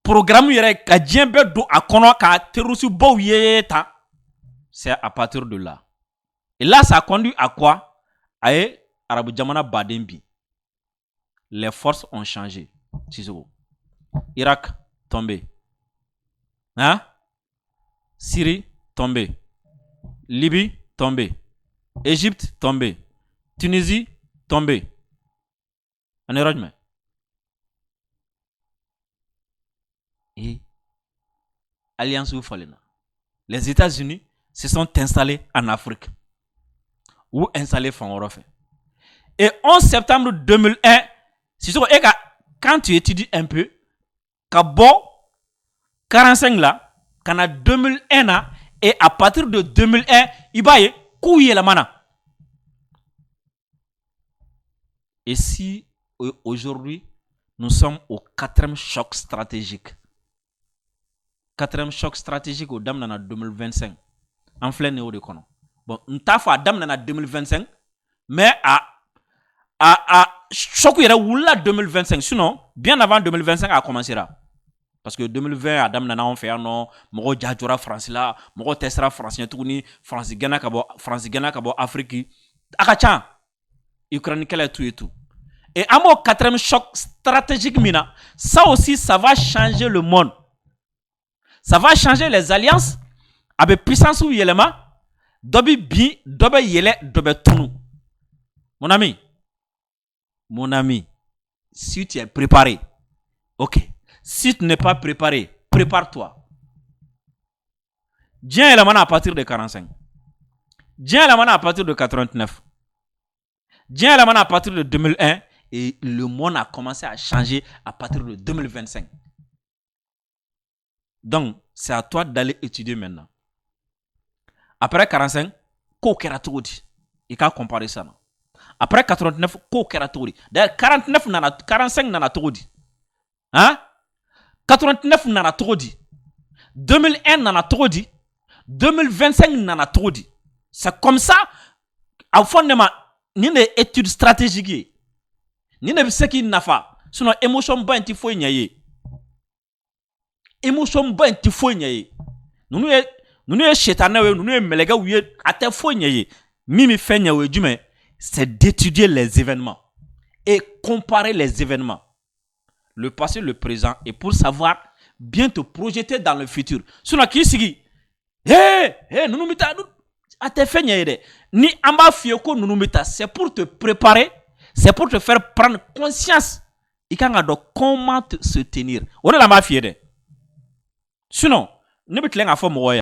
programme yere ka djembe do akono ka terrorisme bo yeta. C'est à partir de là. Et là, ça a conduit à quoi? À Arabu Jamana Badembi. Les forces ont changé. Irak tombé. Hein? Syrie tombé. Libye tombé. Égypte tombé. Tunisie tombé. En Europe. Et Alliance Oufalena. Les États-Unis se sont installés en Afrique. Ou installés en Europe. Et 11 septembre 2001, quand tu étudies un peu, Kabo 45 là, quand a 2001 là, et à partir de 2001, il va y couiller la mana. Et si aujourd'hui, nous sommes au quatrième choc stratégique. Quatrième choc stratégique au dam dans 2025. En plein néo de kono. Bon, nous t'a fait dam dans 2025, mais à choc il y a 2025. Sinon, bien avant 2025 a commencé là. Parce que 2020 Adam nana on fait non mo jajora France là mo testera France tourni France Ghana kabo Afrique akacha Ukraine kala tout et tout. Et à mon quatrième choc stratégique mina, ça aussi ça va changer le monde. Ça va changer les alliances avec puissance ou yelema dobi bi dobe yele dobe tunu. Mon ami, si tu es préparé, OK. Si tu n'es pas préparé, prépare-toi. Dieu est la main à partir de 45. Dieu est la main à partir de 89. Dieu est la main à partir de 2001. Et le monde a commencé à changer à partir de 2025. Donc, c'est à toi d'aller étudier maintenant. Après 45, qu'au kératodi. Il faut comparer ça. Non? Après 89, qu'au kératodi. D'ailleurs, 45 nana todi. Hein? 89 nana todi. 2001 nana todi. 2025 nana todi. C'est comme ça, à fond de ni des études stratégiques. Ni ne sais qui n'a pas. Sinon, émotion ba inti fo nyaye. Émotion ba inti fo nyaye. Nous nous chétana we, nous melega we ate fo nyaye. Mimi fait nyawe dume, c'est d'étudier les événements et comparer les événements. Le passé, le présent, et pour savoir bien te projeter dans le futur. Sinon, qui sigi? Hey, nous nous à te faire ni amba fioko nous nous c'est pour te préparer, c'est pour te faire prendre conscience. Il y a comment se tenir. On est la mafia. Sinon, ne me t'lèng à fond moi.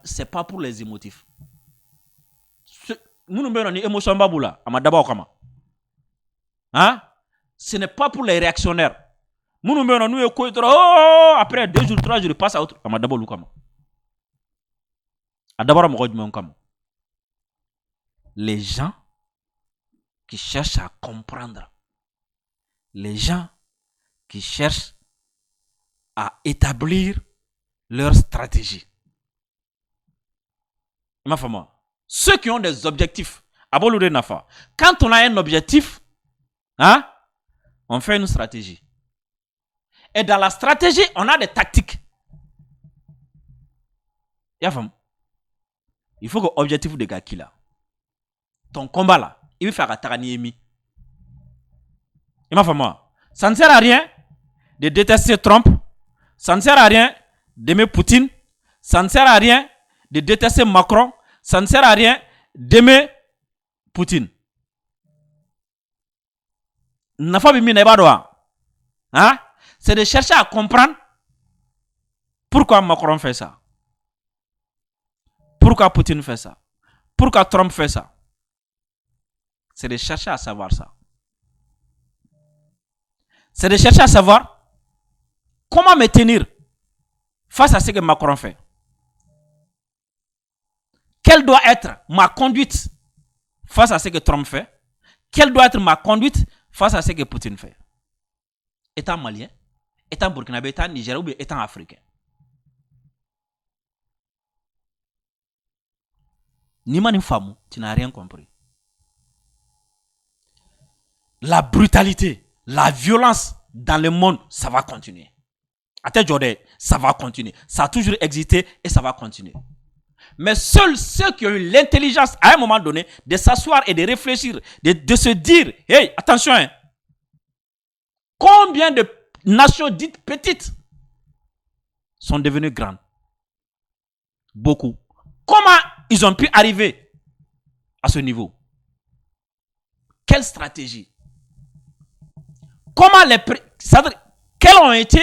C'est pas pour les émotifs. Nous nous avons une émotion baboula. Hein? Ce n'est pas pour les réactionnaires. Nous nous avons après 2 jours, 3 jours, je passe à autre. Les gens qui cherchent à comprendre, les gens qui cherchent à établir leur stratégie. Ceux qui ont des objectifs, quand on a un objectif, hein, on fait une stratégie. Et dans la stratégie, on a des tactiques. Il faut que l'objectif de gars qui là, ton combat là, il veut faire un taraniemi. Ça ne sert à rien de détester Trump. Ça ne sert à rien d'aimer Poutine. Ça ne sert à rien de détester Macron. Ça ne sert à rien d'aimer Poutine. Hein? C'est de chercher à comprendre pourquoi Macron fait ça. Pourquoi Poutine fait ça. Pourquoi Trump fait ça. C'est de chercher à savoir ça. C'est de chercher à savoir comment me tenir face à ce que Macron fait. Quelle doit être ma conduite face à ce que Trump fait? Quelle doit être ma conduite face à ce que Poutine fait? Étant malien, étant burkinabé, étant nigérien ou étant africain. Ni femme, tu n'as rien compris. La brutalité, la violence dans le monde, ça va continuer. Ça va continuer. Ça a toujours existé et ça va continuer. Mais seuls ceux qui ont eu l'intelligence à un moment donné de s'asseoir et de réfléchir, de se dire, hey, attention, hein, combien de nations dites petites sont devenues grandes? Beaucoup. Comment ils ont pu arriver à ce niveau? Quelle stratégie? Comment quelles ont été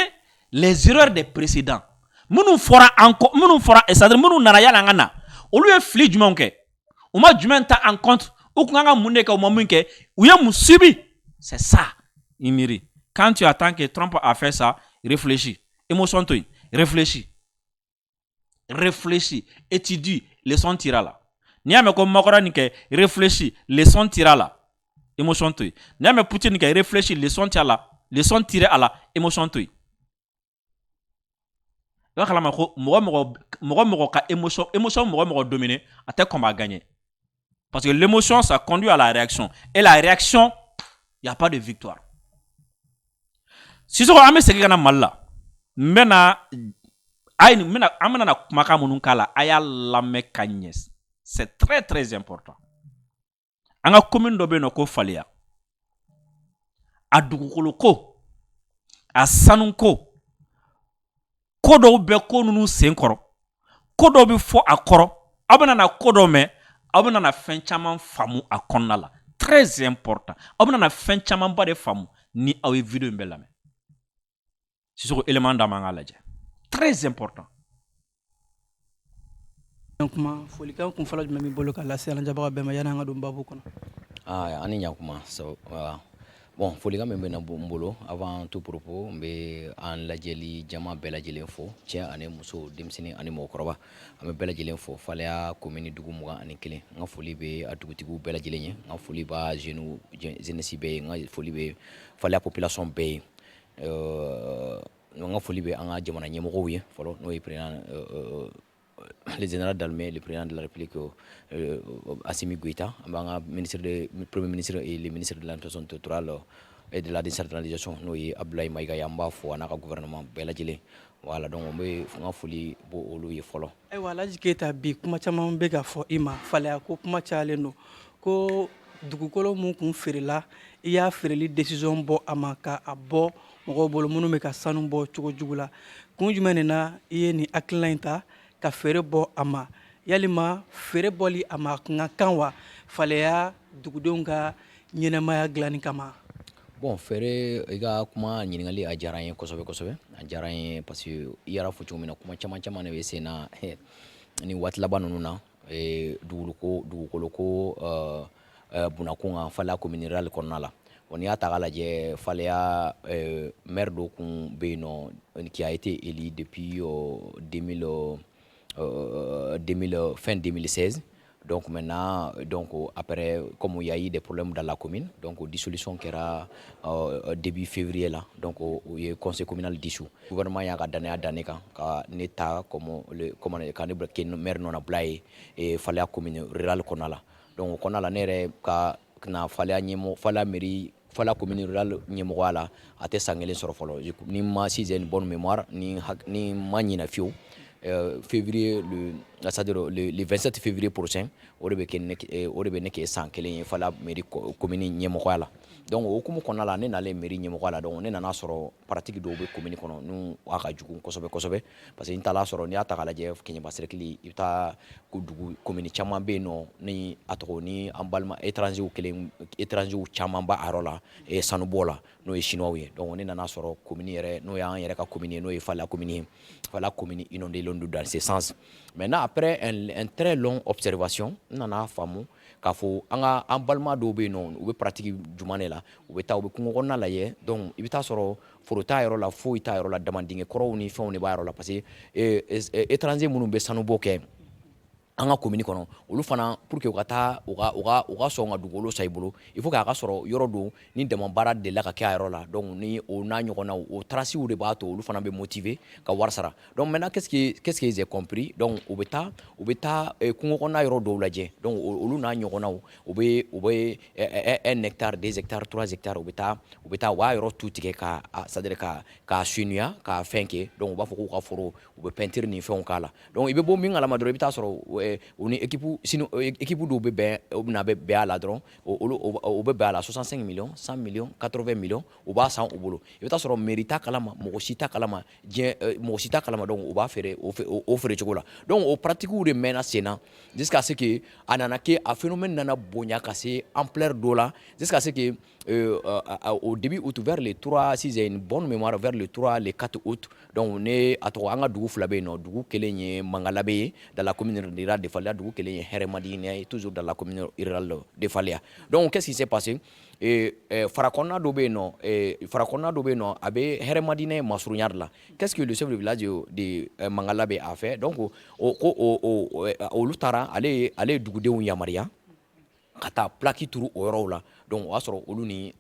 les erreurs des précédents? Munu fora encore, munu fora, c'est-à-dire munu naraya langana. Au lieu de fli du manque, ou ma du ta en compte, ou kanga munde ka ou mamunke, ou ya musubi. C'est ça, Imiri. Quand tu attends que Trump a fait ça, réfléchis. Émotion toi, réfléchis. Réfléchis, étudie, leçon tira là. Niame comme makora nike, réfléchis, leçon tira là. Émotion toi. Niame Poutine nike, réfléchis, leçon tira là. Leçon tirée à la émotion toi. Émotion dominé, à tel qu'on va gagner. Parce que l'émotion, ça conduit à la réaction. Et la réaction, il n'y a pas de victoire. Si ce qu'on c'est qu'il mal là, c'est très très important. On a commune de ko falia. A dugukolo ko, a sanu ko, ko dɔw bɛ ko ninnu sen kɔrɔ, ko dɔw bɛ fɔ a kɔrɔ, aw bɛ na ko dɔw mɛn, aw bɛ na fɛn caman faamu a kɔnɔna la. Très important. Aw bɛ na fɛn caman ba de faamu ni aw ye vidéo in bɛɛ lamɛn. Sisoko élément d'a man ka lajɛ. Très important. Donc folikan kun fɔlɔ jumɛn b'i bolo ka lase alanjabaga bɛɛ ma yanni an ka don babu kɔnɔ? Ani ɲakuma. Bon, folikan min bɛ na n bolo avant tout propos n bɛ an lajɛli jama bɛɛ lajɛlen fo, cɛ ani muso, denmisɛnnin ani mɔgɔkɔrɔba. An bɛ bɛɛ lajɛlen fo Faleya commune dugu 21. N ka foli bɛ a dugutigiw bɛɛ lajɛlen ye. N ka foli b'a jeunesse bɛɛ ye. N ka foli bɛ Faleya population bɛɛ ye. N ka foli bɛ an ka jamana ɲɛmɔgɔw ye fɔlɔ n'o ye président le général Dalmé, le président de la République Assimi Goïta, premier ministre et le ministre de l'administration territoriale et de la décentralisation, nous y Abdoulaye Maïga Yamba fo anaka gouvernement Belajile. Voilà, donc on peut faire folie pour olu ye folo. Voilà, Keita bi kuma caman bɛ ka fɔ i ma Faleya ko kuma cayalen don ko dugukolo mun kun feerela i y'a feereli décision bɔ a ma ka a bɔ mɔgɔw bolo minnu bɛ ka sanu bɔ cogo jugu la kun jumɛn de na i ye nin hakilina in ta ka feere bɔ a ma yalima feere bɔli a ma kun ka kan wa faleya dugudenw ka ɲɛnɛmaya dilanni kama. Bon, feere i ka kuma ɲininkali a diyara n ye kosɛbɛ kosɛbɛ, a diyara n ye parce que i yɛrɛ fɔ cogo min na kuma caman caman de bɛ sen na ni waati laban ninnu na dugukolo ko bunakun kan Faleya commune rurale kɔnɔna la. N'i y'a ta k'a lajɛ Faleya maire dɔ kun bɛ yen nɔ qui a été élu depuis fin 2016. Donc maintenant, après, comme il y a eu des problèmes dans la commune, donc dissolution qui era début février là, donc il y a conseil communal dissous. Le gouvernement a donné quand l'État comme le maire non appelé et fallait la commune rurale qu'on a là. Donc on a la nere quand fallait mairie fallait la commune rurale nyemwa là à te sangelen sur folo. Ni ma si j'ai une bonne mémoire ni ma fio. Février le 27 février prochain o de bɛ ne kɛ san kelen ye Fala mairie commune ɲɛmɔgɔya la. Donc o hukumu kɔnɔna la ne nalen mairie ɲɛmɔgɔya la, donc ne nana sɔrɔ pratique dɔw bɛ commune kɔnɔ n'u a ka jugu kosɛbɛ kosɛbɛ parce que n taala sɔrɔ n'i y'a ta k'a lajɛ Keɲeba cercle i bɛ taa dugu commune caman bɛ yen nɔ ni a tɔgɔ ni an balima étrangers caman b'a yɔrɔ la sanubɔ la n'o ye chinois ye. Donc ne nana sɔrɔ commune yɛrɛ n'o y'an yɛrɛ ka commune ye n'o ye Fala commune ye. Fala commune inondée dans ce sens. Maintenant après un très long observation nana faamu k'a fɔ an balima dɔw bɛ yen nɔ u bɛ pratique jumɛn de la u bɛ taa u bɛ kungo kɔnɔna lajɛ, donc i bɛ taa sɔrɔ foro t'a yɔrɔ la foyi t'a yɔrɔ la damandingɛ kɔrɔw ni fɛnw de b'a yɔrɔ la parce que étranger minnu bɛ sanubɔ kɛ an ka commune kɔnɔ olu fana pour que u ka taa u ka sɔn ka dugukolo san i bolo il faut que a ka sɔrɔ yɔrɔ don ni dama baara delila ka kɛ a yɔrɔ la, donc ni o n'a ɲɔgɔnnaw o traces de b'a to olu fana bɛ motiver ka wari sara. Donc maintenant qu'est-ce que j'ai compris, donc u bɛ taa kungo kɔnɔna yɔrɔ dɔw lajɛ, donc olu n'a ɲɔgɔnnaw u bɛ 1 hectare 2 hectares 3 hectares u bɛ taa u b'a yɔrɔ tu tigɛ c'est-à-dire ka sunuya ka fɛn kɛ, donc u b'a fɔ k'u ka foro u bɛ peinture ni fɛnw k'a la. Donc i bɛ bɔ min kalama dɔrɔn i bɛ taa sɔrɔ u ni équipe dɔw bɛ bɛn u bɛna bɛn a la dɔrɔn o bɛ bɛn a la 65 millions 100 millions 80 millions u b'a san u bolo. I bɛ taa sɔrɔ mairie t'a kalama, mɔgɔ si t'a kalama, mɔgɔ si t'a kalama, donc u b'a feere o feere cogo la. Donc o pratique de mɛnna sen na jusqu'à ce que a nana kɛ a phénomène nana bonya ka se ampleur dɔ la jusqu'à ce que au début août vers le 3, si j'ai une bonne mémoire, vers le 3 le 4 août, donc ne a tɔgɔ an ka dugu fila bɛ yen nɔ, dugu kelen ye Mangala bɛ yen dans la commune rurale de Faleya, dugu kelen ye Hɛrɛmadina ye toujours dans la commune rurale de Faleya. Donc qu'est-ce qui s'est passé? Fara kɔnɔna dɔ bɛ yen nɔ a bɛ Hɛrɛmadina Masuruɲari la. Qu'est-ce que le chef de village de Mangala bɛ a fait? Donc olu taara ale ye dugudenw yamaruya ka taa plaki turu o yɔrɔw la, donc o y'a sɔrɔ olu ni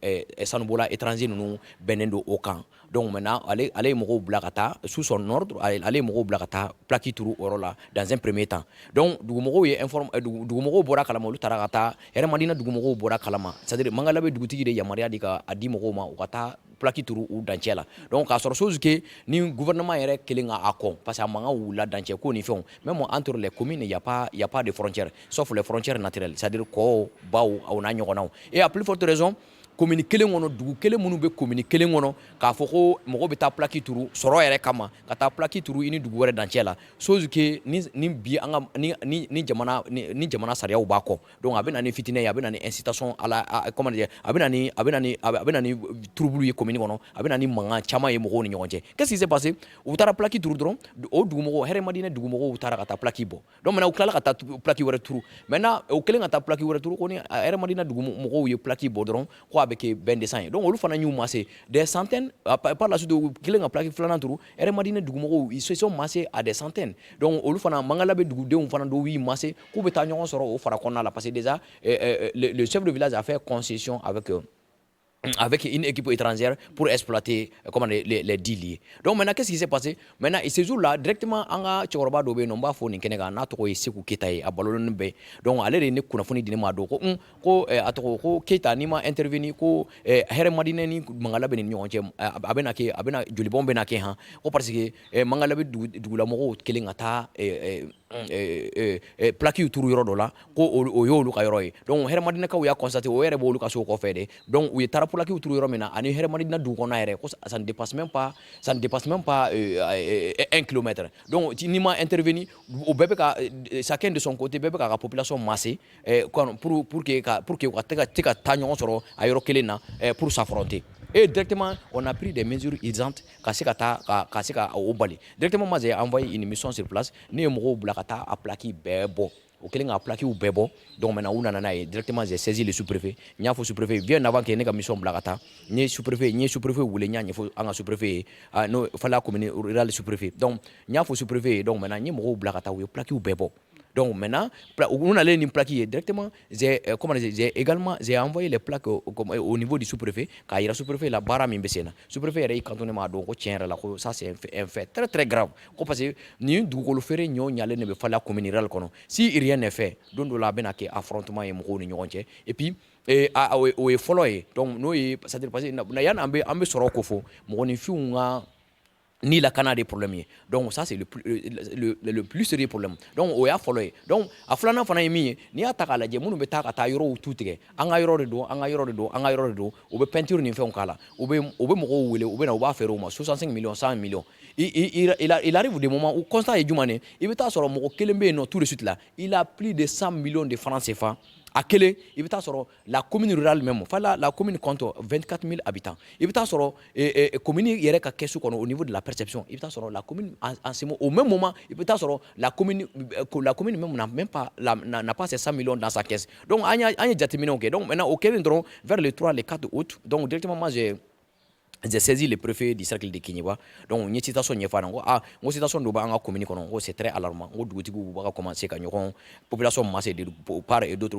sanubɔla étranger ninnu bɛnnen don o kan. Donc maintenant ale ye mɔgɔw bila ka taa sous son ordre, ale ye mɔgɔw bila ka taa plaki turu o yɔrɔ la dans un premier temps. Donc dugumɔgɔw bɔra kalama, olu taara ka taa Hɛrɛmadina dugumɔgɔw bɔra kalama, c'est-à-dire Mangala bɛ dugutigi de yamaruya di ka di mɔgɔw ma u ka taa plaki turu u dancɛ la. Donc k'a sɔrɔ chose que ni gouvernement yɛrɛ kelen ka kɔn parce que a mankan wulila dancɛ ko ni fɛnw, même entre les communes il y a pas de frontières sauf les frontières naturelles, c'est-à-dire kɔw baw aw n'a ɲɔgɔnnaw. Et à plus forte raison commune kelen kɔnɔ, dugu kelen minnu bɛ commune kelen kɔnɔ k'a fɔ ko mɔgɔ bɛ taa plaki turu sɔrɔ yɛrɛ kama ka taa plaki turu i ni dugu wɛrɛ dancɛ la, chose que ni bi an ka ni jamana sariyaw b'a kɔ, donc a bɛ na ni fitinɛ ye, a bɛ na ni incitation à la comment dire, a bɛ na ni trouble ye commune kɔnɔ, a bɛ na ni mankan caman ye mɔgɔw ni ɲɔgɔn cɛ. Qu'est-ce qui s'est passé? U taara plaki turu dɔrɔn o dugumɔgɔw Hɛrɛmadina dugumɔgɔw taara ka taa plaki bɔ, donc maintenant u tilala ka taa plaki wɛrɛ turu, maintenant u kɛlen ka taa plaki wɛrɛ turu ko ni Hɛrɛmadina dugumɔgɔw ye plaki bɔ dɔrɔn ko a bɛ kɛ bɛn dessin ye, donc olu fana y'u massé des centaines par la suite u kelen ka plaki filanan turu Hɛrɛmadina dugumɔgɔw ils se sont massés à des centaines, donc olu fana Mangala bɛ dugudenw fana dɔw y'u massé k'u bɛ taa ɲɔgɔn sɔrɔ o fara kɔnɔna la parce que déjà le chef de village a fait concession avec une équipe étrangère pour exploiter les dits. Donc maintenant, qu'est-ce qui s'est passé? Maintenant, et ce jour-là, directement, on a Tchokoroba Dobe, non pas foni Kenega, n'a trop essayé ou Ketaï, à Balon Bay. Donc, allez, ne kunafoni dinema do, ko Keta, nima intervenu, ko Hɛrɛmadina Mangala Benin, abena Julibon Benake, parce que Mangala Dougulamogo, Kelingata, plaque yu turu yɔrɔ dɔ la ko o y'olu ka yɔrɔ ye donc hɛrɛmadinakaw y'a constaté o yɛrɛ b'olu ka so kɔfɛ de donc u ye taara plaque yu turu yɔrɔ min na ani hɛrɛmadina dugu kɔnɔna yɛrɛ ko ça ne dépasse même pas 1 kilomètre donc n'i ma intervenir o bɛɛ bɛ ka chacun de son côté bɛɛ bɛ k'a ka population masser pour que u ka se ka taa ɲɔgɔn sɔrɔ a yɔrɔ kelen na pour s'affronter. Et directement, on a pris des mesures urgentes au bali. Directement, moi, j'ai envoyé une mission sur place. Nous avons plaqué Bebo. Au Kéling a plaqué ou Bebo. Donc maintenant, on a directement, j'ai saisi le sous-préfet. Il y a un sous-préfet. Bien avant qu'il y ait une mission Blagata. Il y a sous-préfet ou il y a un sous-préfet. Il fallait communiquer le sous-préfet. Donc, il y a un sous-préfet. Donc maintenant, il y a un Blagata ou plaqué ou Bebo. Donc maintenant, on a les plaques directement. J'ai envoyé les plaques au niveau du sous-préfet. Quand il y a sous-préfet, la barre mimbesena. Sous-préfet est cantonnement donc ça c'est un fait très très grave. Parce que ni du le faire n'y a ne fallait communiquer le kono. Si rien n'est fait, donc la benake affrontement et moko ni et puis au follow donc nous ça dire passer na yan ambe soro kofo mo ni fiunga ni la cana des problèmes. Donc ça c'est le plus sérieux problème. Donc on a follow. Donc a flana fana yemi ni ataka la je munu beta ka ta yoro tutige. Anga yoro do o be peinture ni fe on kala. O be mo wele o be na o ba faire au moins 65 millions 100 millions. Il arrive des moments où constat et jumane, il beta soro mo kelembe no tout de suite là. Il a plus de 100 millions de francs CFA. À Kélé, il veut sur la commune rurale même. La commune compte 24 000 habitants. Il veut sur la commune au niveau de la perception. Il veut sur la commune au même moment. Il veut sur la commune même n'a pas ces 100 millions dans sa caisse. Donc, il y a des terminé. Donc, maintenant, au Kélé, vers le 3, le 4 août, donc directement, moi, j'ai saisi le préfet du cercle de Kinyiba. Donc, une citation n'y a une citation de Banga commune, c'est très alarmant. On doit commencer à la population massée de part et d'autre.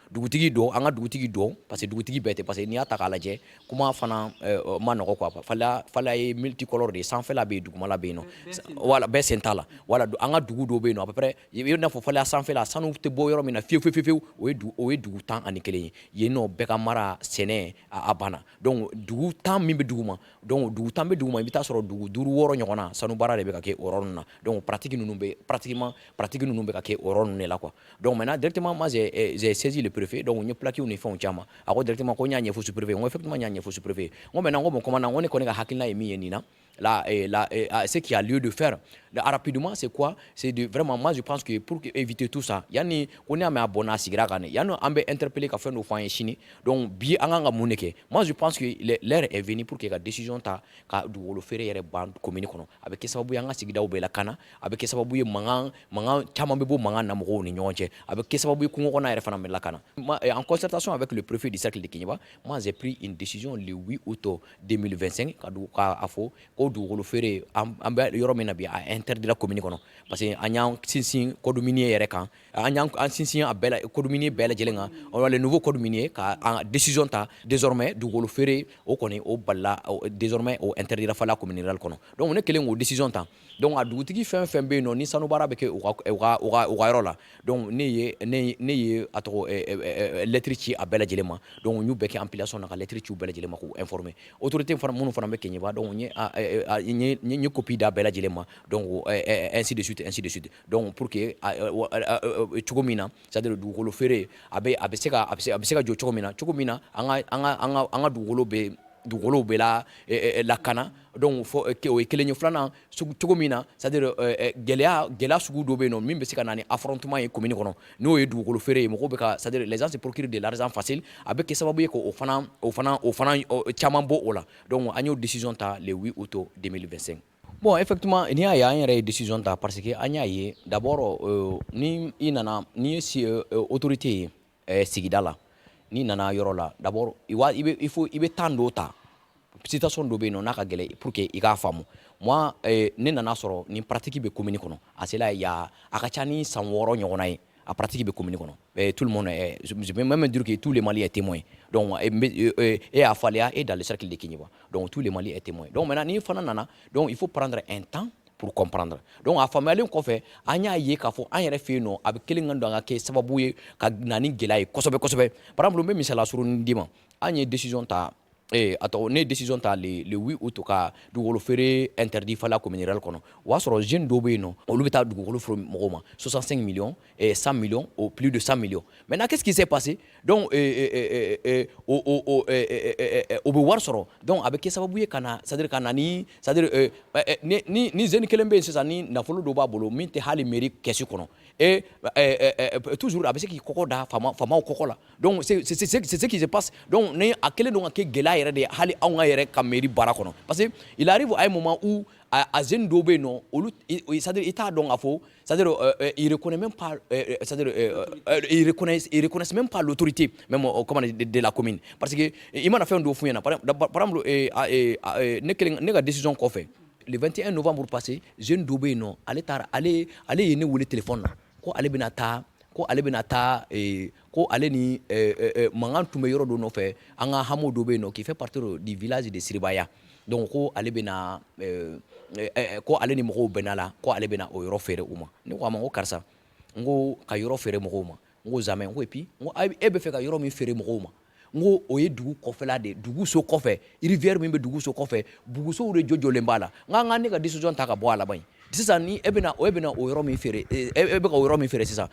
Dugutigi do anga dugutigi do parce que dugutigi bête parce que ni ataka la je comment fana manoko quoi fala multicolore de sans fait la be duguma la be no voilà be sentala voilà anga dugu do be no à peu près il na fo fala sans fait la sanu te boyoro mina fiu o dugu tan ani kelen ye no be ka mara sene a abana donc dugu tan min be duguma donc dugu tan be duguma ibita soro dugu duru woro nyona sanu bara de be ka ke oron donc pratiquement be ka ke oron ne la quoi donc maintenant directement moi j'ai saisi le préfet donc on a plaqué on est fait un chama alors directement qu'on y a un faux sous-préfet on effectivement y a un faux sous-préfet on maintenant on commandant on est connaît hakina et nina là ce qu'il y a lieu de faire rapidement c'est quoi c'est de vraiment moi je pense que pour éviter tout ça yani on est à abonné sigra gane yani ambe interpeller ka faire nos fois chini donc bi anga muneke moi je pense que l'heure est venue pour que la décision ta ka du le faire yere band commune kono avec que sababu yanga sigida o bela kana avec que sababu manga chama bebo manga na mo ni nyonche avec que sababu kungo kona yere fana mela kana en concertation avec le préfet du cercle de Kinyiba moi j'ai pris une décision le 8 août 2025 ka afo du le faire ambe yoro mena bi a interdire la commune kono parce que anya sinsin code minier yere kan anya sinsin a bela code minier bela jelenga on le nouveau code minier ka décision ta désormais du le faire o koni o balla désormais o interdire la commune rurale kono donc on est kelen o décision ta donc a dugutigi fin be no ni sanu bara be ke o yoro la donc ne atoko lettre ci a bela jelema donc ñu be ke empilation na lettre ci bela jelema ko informer autorité fana munu fana be Kinyiba donc ni copie da bela jelema donc ainsi de suite donc pour que chugomina c'est-à-dire du golo fere abe seka jo chugomina anga du golo be la kana donc fo ke o kelenyo flana chugomina c'est-à-dire gelia sugu do be non mimbe seka nani affrontement e commune kono no e du golo fere mo ko be ka c'est-à-dire les gens se procurent de l'argent facile avec que sababu ko o fana chamambo ola donc agno décision ta le 8 août 2025. Bon, effectivement, il y a une décision parce que d'abord ni autorité sigidala ni nana yorola d'abord il faut tando ta situation do be no naka gele pour que i ka famu moi ne nana soro ni pratique be commune kono asela ya akachani sanworo nyonai a pratique be commune kono tout le monde je peux même dire que tous les Maliens sont témoins donc et à Faléa et dans le cercle de Kinyiba donc tous les Maliens sont témoins donc maintenant ni fana nana donc il faut prendre un temps pour comprendre donc a famille ko fait anya ye ka fo anyere fe no avec kelinga ndanga ke sababu ye ka nani gelay kosobe par exemple même misala suru ndima anya décision ta attends, ne décision ta le 8 août ka dugukolo feere interdit fala commune rurale kono o y'a sɔrɔ jeune dɔ bɛ yen nɔ olu bɛ taa dugukolo feere mɔgɔw ma 65 millions 100 millions au plus de 100 millions maintenant qu'est-ce qui s'est passé donc o bɛ wari sɔrɔ donc a bɛ kɛ sababu ye kana c'est-à-dire kana ni c'est-à-dire ni jeune kelen bɛ yen sisan ni nafolo dɔ b'a bolo min tɛ hali mairie kɛsi kɔnɔ toujours a bɛ se k'i kɔkɔ da famaw kɔkɔ la donc c'est ce qui se passe donc ni a kelen don ka kɛ gɛlɛya yɛrɛ de ye hali anw ka yɛrɛ ka mairie baara kɔnɔ parce que il arrive à un moment où a jeune dɔw bɛ yen nɔ olu c'est-à-dire i t'a dɔn k'a fɔ c'est-à-dire il reconnaît même pas c'est-à-dire il reconnaissent même pas l'autorité même comment de la commune parce que i mana fɛn dɔw f'u ɲɛna par exemple ne ka décision kɔfɛ le 21 novembre passé jeune dɔ bɛ yen nɔ ale ye ne wele téléphone na ko ale bɛna taa ko ale ni mankan tun bɛ yɔrɔ dɔ nɔfɛ an ka hameau dɔ bɛ yen nɔ qui fait partie du village de Siribaya donc ko ale bɛna ko ale ni mɔgɔw bɛnna la ko ale bɛna o yɔrɔ feere u ma ne ko a ma ko karisa n ko ka yɔrɔ feere mɔgɔw ma n ko jamais n ko et puis n ko e bɛ fɛ ka yɔrɔ min feere mɔgɔw ma n ko o ye dugu kɔfɛla de dugu so kɔfɛ rivière min bɛ dugu so kɔfɛ bugusow de jɔjɔlen b'a la n ka ne ka décision ta ka bɔ a laban sisan ni e bɛna o yɔrɔ min feere e bɛ ka o yɔrɔ min feere sisan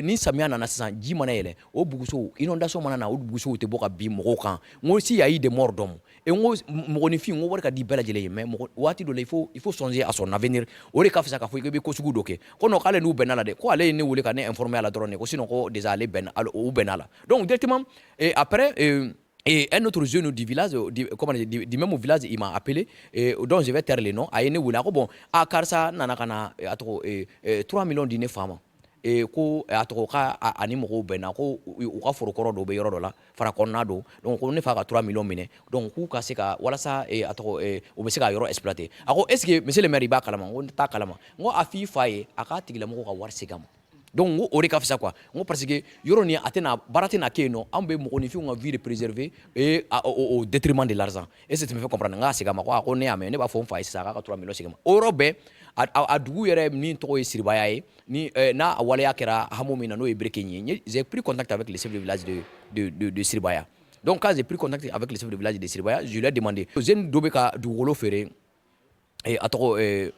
ni samiya nana sisan ji mana yɛlɛ o bugusow inondation mana na o bugusow tɛ bɔ ka bin mɔgɔw kan n ko si y a eu des morts d'hommes n ko mɔgɔninfin n ko wari ka di bɛɛ lajɛlen ye mais waati dɔ la il faut songer à son avenir o de ka fisa k'a fɔ i bɛ ko sugu dɔ kɛ ko non k'ale n'u bɛnna la dɛ ko ale ye ne wele ka ne informer a la dɔrɔn de ko sinon ko déjà ale bɛnna la donc directement après et un autre jeune du village, du même village, il m'a appelé, donc je vais taire les noms. Aïe, bon, à Karsa, nanakana, 3 millions de femmes. Et ko atoka animaux bena ko u ka forokoro do be yoro do la fara konado donc on ne fa ka 3 millions mine donc ku ka se ka wala sa atoko o be se ka yoro exploiter ako est ce que monsieur le maire ba kalama on ta kalama ngo afi faye aka tigila mo ka war sigama donc o de ka fisa quoi ngo parce que yoro ni atena barate na keno ambe mo ni fi on vie de préserver et au détriment de l'argent et c'est me fait comprendre nga sigama ko ne ame ne ba fo faye sa ka 3 millions sigama orobe a dugu yɛrɛ min tɔgɔ ye Siribaya ye ni n'a waleya kɛra hameau min na n'o ye Berekenye j'ai pris contact avec le chef de village de Siribaya donc quand j'ai pris contact avec le chef de village de Siribaya je lui ai demandé jeune dɔ bɛ ka dugukolo feere a tɔgɔ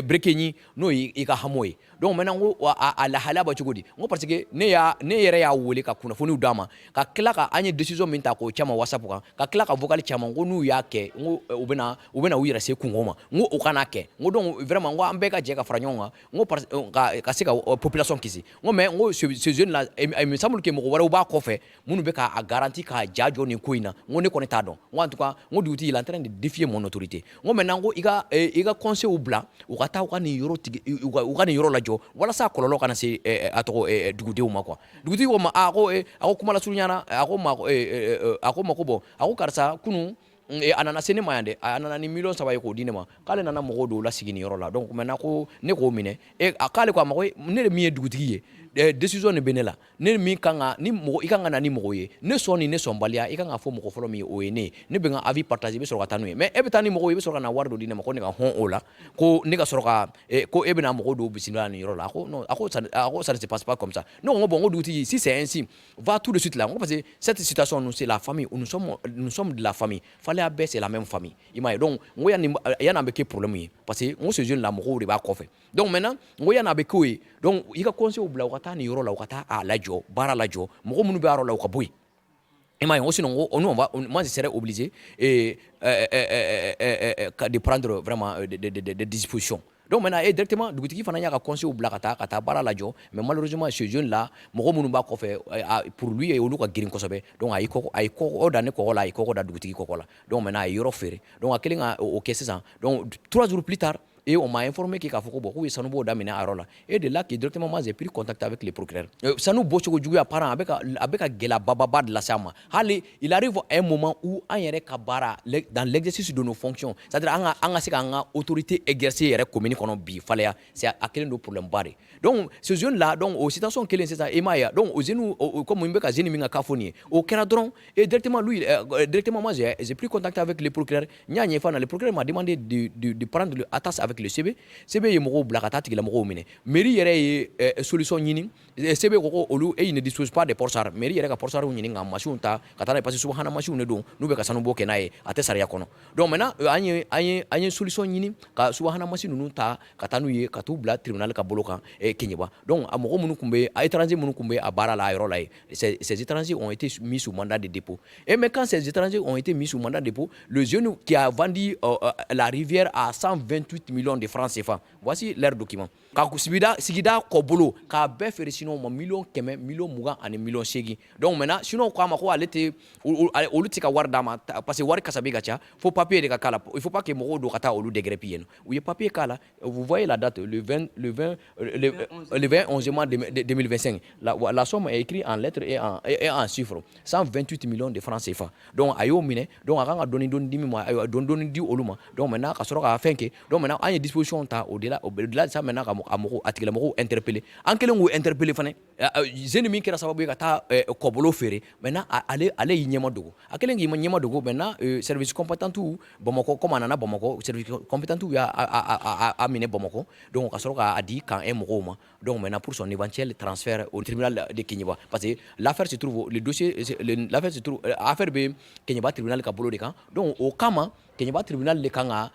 Berekenye n'o ye i ka hameau ye donc maintenant ko a lahalaya bɛ cogo di ngo parce que ne yɛrɛ y'a wele ka kunnafoniw d'a ma ka tila ka an ye décision min ta k'o caman WhatsApp kan ka tila ka vocal caman ko n'u y'a kɛ ngo u bɛna u yɛrɛ se kungo ma ngo o kana kɛ ngo donc vraiment ngo an bɛɛ ka jɛ ka fara ɲɔgɔn kan ngo ka se ka population kisi ngo mais ngo ce jeune là il me semble que mɔgɔ wɛrɛw b'a kɔfɛ minnu bɛ k'a garanti k'a ja jɔ nin ko in na ngo ne kɔni t'a dɔn ngo en tout cas ngo dugutigi il est en train de défier mon autorité ngo maintenant ngo i ka conseil bila u ka taa u ka nin yɔrɔ tigi u ka nin yɔrɔ lajɔ walasa kɔlɔlɔ kana se a tɔgɔ dugudenw ma quoi dugutigi ko ma a ko kuma lasurunyana a ko ma ko bon a ko karisa kunu a nana se ne ma yan dɛ a nana ni 3 millions ye k'o di ne ma k'ale nana mɔgɔw dɔw lasigi nin yɔrɔ la donc maintenant ko ne k'o minɛ k'ale ko a ma ko ne de min ye dugutigi ye décision de bɛ ne la ne min kan ka ni mɔgɔ i kan ka na ni mɔgɔ ye ne sɔn ni ne sɔnbaliya i kan ka fɔ mɔgɔ fɔlɔ min ye o ye ne ye ne bɛ n ka avis partager i bɛ sɔrɔ ka taa n'o ye mais e bɛ taa ni mɔgɔ ye i bɛ sɔrɔ ka na wari dɔ di ne ma ko ne ka hɔn o la ko ne ka sɔrɔ ka ko e bɛna mɔgɔ dɔw bisimila nin yɔrɔ la a ko non a ko ça ne se passe pas comme ça ne ko bon n ko dugutigi si c'est ainsi va tout de suite là n ko parce que cette situation nous c'est la famille nous sommes de la famille fallait à baisser c'est la même famille il m'a donc n ko yan'a bɛ kɛ problème ye parce que n ko ce jeune là mɔgɔw de b'a kɔfɛ donc maintenant n ko yan'a bɛ k'o ye donc i ka conseil bila u ka taa nin yɔrɔ la u ka taa a lajɔ baara lajɔ mɔgɔ minnu bɛ a yɔrɔ la u ka bɔ yen i m'a ye n ko sinon moi je serais obligé de prendre vraiment des dispositions donc maintenant directement dugutigi fana y'a ka conseil bila ka taa baara lajɔ mais malheureusement ce jeune là mɔgɔ minnu b'a kɔfɛ pour lui olu ka girin kosɛbɛ donc a ye kɔgɔ da ne kɔgɔ la a ye kɔgɔ da dugutigi kɔgɔ la donc maintenant a ye yɔrɔ feere donc a kɛlen ka o kɛ sisan donc 3 jours plus tard et on m'a informé k'a fɔ ko bon k'u ye sanu bɔ daminɛ a yɔrɔ la et de là que directement moi j'ai pris contact avec le procureur sanu bɔcogo juguya parent a bɛ ka gɛlɛya bababa de lase a ma hali il arrive à un moment où an yɛrɛ ka baara dans l'exercice de nos fonctions c'est-à-dire an ka se k'an ka autorité exercer yɛrɛ commune kɔnɔ bi faleya c'est a kelen don problème ba de donc ce jeune là donc o situation kelen sisan i m'a ye donc o jeune comme n bɛ ka jeune min ka k'a fɔ nin ye o kɛra dɔrɔn et directement moi j'ai pris contact avec le procureur n y'a ɲɛfɔ a ɲɛna le procureur m'a demandé de prendre le attache avec avec le CB CB ye mɔgɔw bila ka taa tigilamɔgɔw minɛ mairie yɛrɛ ye solution ɲini CB ko olu il ne dispose pas de porchar mairie yɛrɛ ka porchar ɲini ka machine ta ka taa parce que subahana machine ne don n'u bɛ ka sanubɔ kɛ n'a ye a tɛ sariya kɔnɔ donc maintenant an ye solution ɲini ka subahana machine ninnu ta ka taa n'u ye ka t'u bila tribunal ka bolo kan Keɲeba donc a mɔgɔ minnu tun bɛ a étranger minnu tun bɛ a baara la a yɔrɔ la ye ces étrangers ont été mis sous mandat de dépôt et mais quand ces étrangers ont été mis sous mandat de dépôt le jeune qui a vendu la rivière à 128 millions de francs CFA voici leur document ka sigida kɔ bolo k'a bɛɛ feere sinon ma million 100 million 20 ani million 8 donc maintenant sinon ko a ma ko ale tɛ olu tɛ ka wari d'a ma parce que wari kasa bɛ ka ca fo papier de ka k'a la il faut pas que mɔgɔw don ka taa olu dégrépper yen u ye papier k'a la vous voyez la date le 20 11 mois 2025 la somme est écrite en lettres et en chiffres 128 millions de francs CFA donc a y'o minɛ donc a kan ka dɔɔni dimi ma a dɔɔni di olu ma donc maintenant ka sɔrɔ ka fɛn kɛ donc maintenant an ye disposition ta au delà de ça maintenant a tigilamɔgɔw interpeller an kɛlen k'u interpeller fana jeune min kɛra sababu ye ka taa kɔbolo feere maintenant ale y'i ɲɛma dogo a kɛlen k'i ɲɛma dogo maintenant service compétentu Bamakɔ comme a nana Bamakɔ service compétentu y'a minɛ Bamakɔ donc ka sɔrɔ k'a di kan mɔgɔw ma donc maintenant pour son éventuel transfert au tribunal de Keɲeba parce que l'affaire se trouve le dossier l'affaire se trouve affaire bɛ Keɲeba tribunal ka bolo de kan donc o kama Keɲeba tribunal de kan ka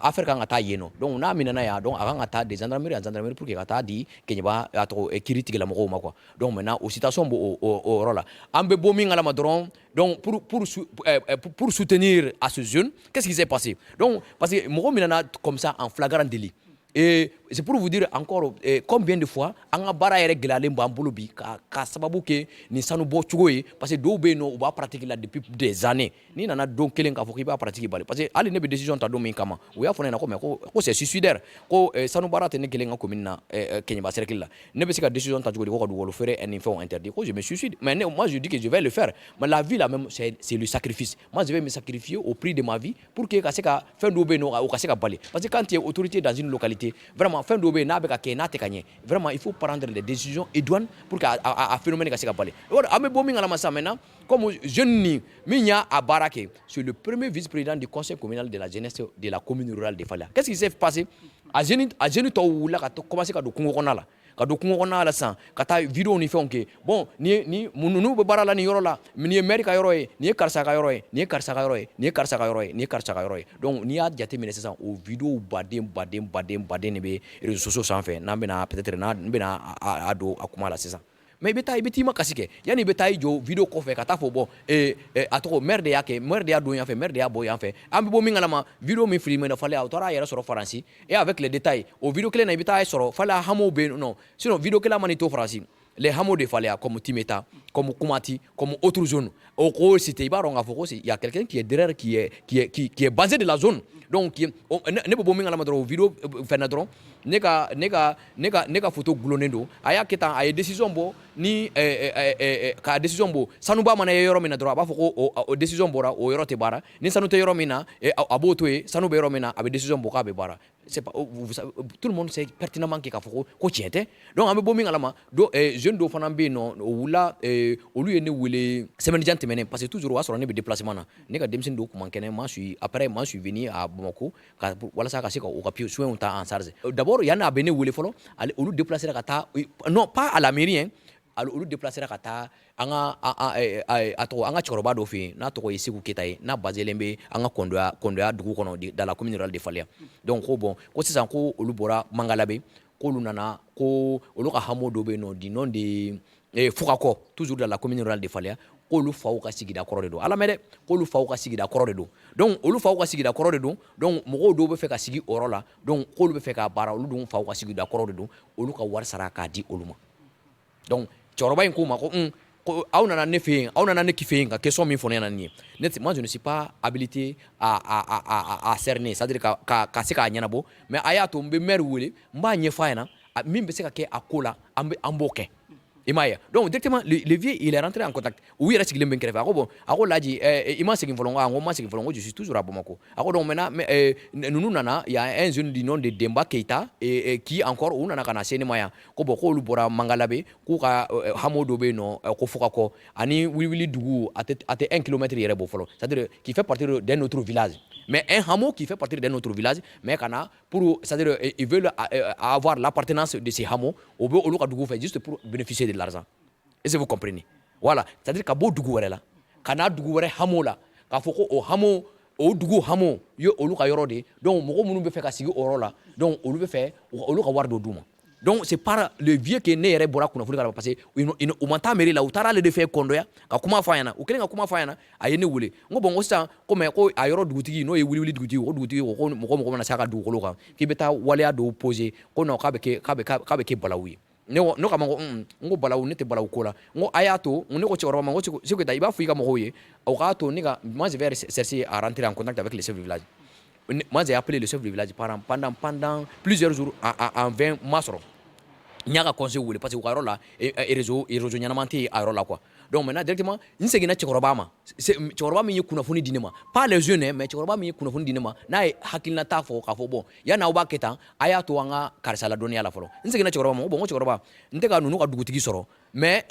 affaire kan ka taa yen nɔ donc n'a minɛna yan donc a kan ka taa des gendarmerie pour que ka taa di Keɲeba a tɔgɔ kiiri tigilamɔgɔw ma quoi donc maintenant o situation b'o yɔrɔ la an bɛ bɔ min kalama dɔrɔn donc pour soutenir à ce jeune qu'est-ce qui s'est passé donc parce que mɔgɔ minɛna comme ça en flagrant délit et c'est pour vous dire encore combien de fois an ka baara yɛrɛ gɛlɛyalen b'an bolo bi ka sababu kɛ nin sanu bɔ cogo ye parce que dɔw bɛ yen nɔ u b'a pratiquer la depuis des années n'i nana don kelen k'a fɔ k'i b'a pratiquer bali parce que hali ne bɛ décision ta don min kama u y'a fɔ ne ɲɛna ko mais ko c'est suicidaire ko sanu baara tɛ ne kelen ka commune na Keɲeba cercle la ne bɛ se ka décision ta cogo di ko ka dugukolo feere ni fɛnw interdit ko je me suicide mais moi je dis que je vais le faire mais la vie là même c'est le sacrifice moi je vais me sacrifier au prix de ma vie pour que ka se ka fɛn dɔw bɛ yen nɔ o ka se ka bali parce que quand tu es autorité dans une localité vraiment fɛn dɔw bɛ yen n'a bɛ ka kɛ n'a tɛ ka ɲɛ vraiment il faut prendre des décisions idoines pour que a phénomène ka se ka bali an bɛ bɔ min kalama sisan maintenant comme jeune ni min y'a baara kɛ c'est le premier vice-président du conseil communal de la jeunesse de la commune rurale de Falia qu'est-ce qui s'est passé a jeune tɔw wulila ka commencer ka don kungo kɔnɔna la ka don kungo kɔnɔna la sisan ka taa vidéo ni fɛnw kɛ bon ni ninnu bɛ baara la nin yɔrɔ la nin ye maire ka yɔrɔ ye nin ye karisa ka yɔrɔ ye nin ye karisa ka yɔrɔ ye nin ye karisa ka yɔrɔ ye nin ye karisa ka yɔrɔ ye donc n'i y'a jateminɛ sisan o vidéo baden de bɛ réseaux sociaux sanfɛ n'an bɛna peut-être n'an bɛna a don a kuma la sisan mais i bɛ t'i ma kasi kɛ yanni i bɛ taa i jɔ vidéo kɔfɛ ka taa fɔ bon a tɔgɔ maire de y'a kɛ maire de y'a don yan fɛ maire de y'a bɔ yan fɛ an bɛ bɔ min kalama vidéo min filmé na Fale a taara a yɛrɛ sɔrɔ Faransi et avec les détails o vidéo kelen na i bɛ taa sɔrɔ Fale hameau bɛ yen non sinon vidéo kelen ma n'i to Faransi les hameaux de Fale comme Timeta comme Kumati comme autres zones au gros c'était i b'a dɔn k'a fɔ ko il y a quelqu'un qui est derrière qui est basé de la zone donc ne bɛ bɔ min kalama dɔrɔn o vidéo fɛn na dɔrɔn ne ka photo gulonnen don a y'a kɛ tan a ye décision bɔ ni ka décision bɔ sanuba mana ye yɔrɔ min na dɔrɔn a b'a fɔ ko o décision bɔra o yɔrɔ tɛ baara ni sanu tɛ yɔrɔ min na a b'o to yen sanu bɛ yɔrɔ min na a bɛ décision bɔ k'a bɛ baara c'est pas tout le monde sait pertinemment k'a fɔ ko tiɲɛ tɛ donc an bɛ bɔ min kalama jeune dɔw fana bɛ yen nɔ o wula olu ye ne wele semaine jan tɛmɛnen parce que toujours o y'a sɔrɔ ne bɛ déplacement na ne ka denmisɛnnin dɔw kun man kɛnɛ après moi je suis venu à Bamako walasa ka se ka o ka soins ta en charge d'abord yanni a bɛ ne wele fɔlɔ olu déplacera ka taa non pas à la mairie hein olu déplacera ka taa an ka cɛkɔrɔba dɔ fɛ yen n'a tɔgɔ ye Seku Keta ye n'a baselen bɛ an ka Kondoya dugu kɔnɔ dans la commune rurale de Falia donc ko bon ko sisan ko olu bɔra Mangalabe k'olu nana ko olu ka hameau dɔ bɛ yen nɔ du nom de Fugakɔ toujours dans la commune rurale de Falia k'olu faw ka sigida kɔrɔ de don ala mɛ dɛ k'olu faw ka sigida kɔrɔ de don donc olu faw ka sigida kɔrɔ de don donc mɔgɔw dɔw bɛ fɛ ka sigi o yɔrɔ la donc k'olu bɛ fɛ ka baara olu dun faw ka sigida kɔrɔ de don olu ka wari sara k'a di olu ma donc cɛkɔrɔba in ko ma ko aw nana ne fɛ yen aw nana ne k'i fɛ yen ka question min fɔ ne ɲɛna nin ye moi je ne suis pas habilité à cerner c'est-à-dire ka se k'a ɲɛnabɔ mais a y'a to n bɛ maire wele n b'a ɲɛfɔ a ɲɛna min bɛ se ka kɛ a ko la an b'o kɛ i m'a ye donc directement le vieux il est rentré en contact u yɛrɛ sigilen bɛ n kɛrɛfɛ a ko bon a ko Laji i ma segin fɔlɔ n ko ma segin fɔlɔ n ko je suis toujours à Bamako a ko donc maintenant ninnu nana il y a un jeune du nom de Demba Keita qui encore u nana ka na se ne ma yan ko bon k'olu bɔra Mangalabe k'u ka hameau dɔ bɛ yen nɔ ko Fugakɔ ani Wiliwili dugu a tɛ 1 kilomètre yɛrɛ bɔ fɔlɔ c'est-à-dire qui fait partie d'un autre village Mais un hameau qui fait partie d'un autre village, mais c'est-à-dire ils veulent avoir l'appartenance de ces hameaux au lieu de faire juste pour bénéficier de l'argent. Est-ce que vous comprenez? Voilà, c'est-à-dire qu'à beau dugu là, kana dugu wɛrɛ hameau là, k'a fɔ ko o hameau o dugu hameau yo olu ka yɔrɔ de, donc mɔgɔ minnu bɛ fɛ ka sigi o yɔrɔ la, donc olu bɛ fɛ olu ka wari dɔ d'u ma. Donc c'est par le vieux que ne yɛrɛ bɔra kunnafoni kala parce que u ma taa mairie la u taara ale de fɛ kɔndoya ka kuma fɔ a ɲɛna u kɛlen ka kuma fɔ a ɲɛna a ye ne wele n ko bon ko sisan ko mais ko a yɔrɔ dugutigi n'o ye wili dugutigi o dugutigi ko mɔgɔ mana s'a ka dugukolo kan k'i bɛ taa waleya dɔw poser ko non k'a bɛ kɛ balawu ye. Ne k'a ma n ko balawu ne tɛ balawu ko la n ko a y'a to ne ko cɛkɔrɔba ma n ko Seku Keita i b'a fɔ i ka mɔgɔw ye o k'a to ne ka moi je vais chercher à rentrer en contact avec les chefs du village. Moi j'ai appelé le chef du village pendant plusieurs jours en 20 mois sɔrɔ. N y'a ka conseil wele parce que u ka yɔrɔ la réseau ɲɛnama tɛ a yɔrɔ la quoi. Donc maintenant directement n seginna cɛkɔrɔba ma cɛkɔrɔba min ye kunnafoni di ne ma pas les jeunes mais cɛkɔrɔba min ye kunnafoni di ne ma n'a ye hakilinata fɔ k'a fɔ bon yanni aw b'a kɛ tan a y'a to an ka karisa ladɔnniya la fɔlɔ n seginna cɛkɔrɔba ma n ko bon n ko cɛkɔrɔba n tɛ ka ninnu ka dugutigi sɔrɔ mais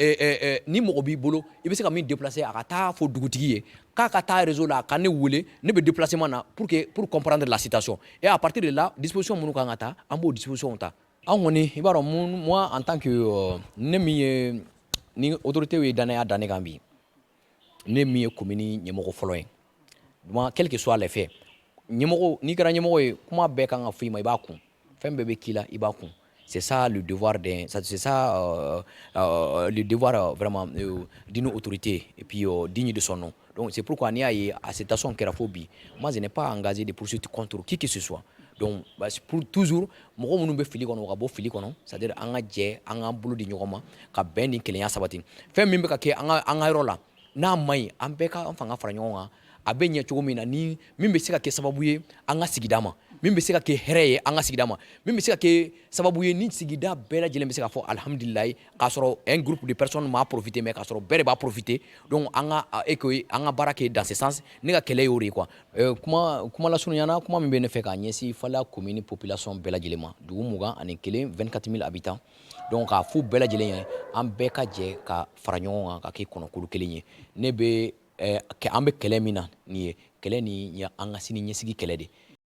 ni mɔgɔ b'i bolo i bɛ se ka min déplacer a ka taa fɔ dugutigi ye k'a ka taa réseau la ka ne wele ne bɛ déplacement na pour comprendre la situation et à partir de là disposition minnu kan ka ta an b'o disposition ta. An kɔni i b'a dɔn moi en tant que ne min ye ni autorité ye danaya da ne kan bi ne min ye commune ɲɛmɔgɔ fɔlɔ ye moi quel que soit les faits ɲɛmɔgɔ n'i kɛra ɲɛmɔgɔ ye kuma bɛɛ kan ka fɔ i ma i b'a kun fɛn bɛɛ bɛ k'i la i b'a kun c'est ça le devoir c'est ça le devoir vraiment d'une autorité et puis digne de son nom. Donc c'est pourquoi n'i y'a ye acceptation kɛra fo bi moi je n'ai pas engagé de poursuite contre qui que ce soit. Donc pour toujours mɔgɔ minnu bɛ fili kɔnɔ u ka bɔ fili kɔnɔ c'est-à-dire an ka jɛ an k'an bolo di ɲɔgɔn ma ka bɛn ni kelenya sabati fɛn min bɛ ka kɛ an ka yɔrɔ la n'a ma ɲi an bɛɛ ka an fanga fara ɲɔgɔn kan a bɛ ɲɛ cogo min na ni min bɛ se ka kɛ sababu ye an ka sigida ma min bɛ se ka kɛ hɛrɛ ye an ka sigida ma min bɛ se ka kɛ sababu ye ni sigida bɛɛ lajɛlen bɛ se ka fɔ alhamdulilayi k'a sɔrɔ un groupe de personnes m'a profité mais k'a sɔrɔ bɛɛ de b'a profité donc an ka baara kɛ dans ce sens ne ka kɛlɛ y'o de ye quoi kuma lasurunyana kuma min bɛ ne fɛ k'a ɲɛsin Fala commune population bɛɛ lajɛlen ma dugu 21 24 000 habitants donc k'a fɔ bɛɛ lajɛlen ye an bɛɛ ka jɛ ka fara ɲɔgɔn kan ka kɛ kɔnɔkulu kelen ye ne bɛ an bɛ kɛlɛ min na nin ye kɛlɛ nin ye an ka sini ɲɛsigi kɛlɛ de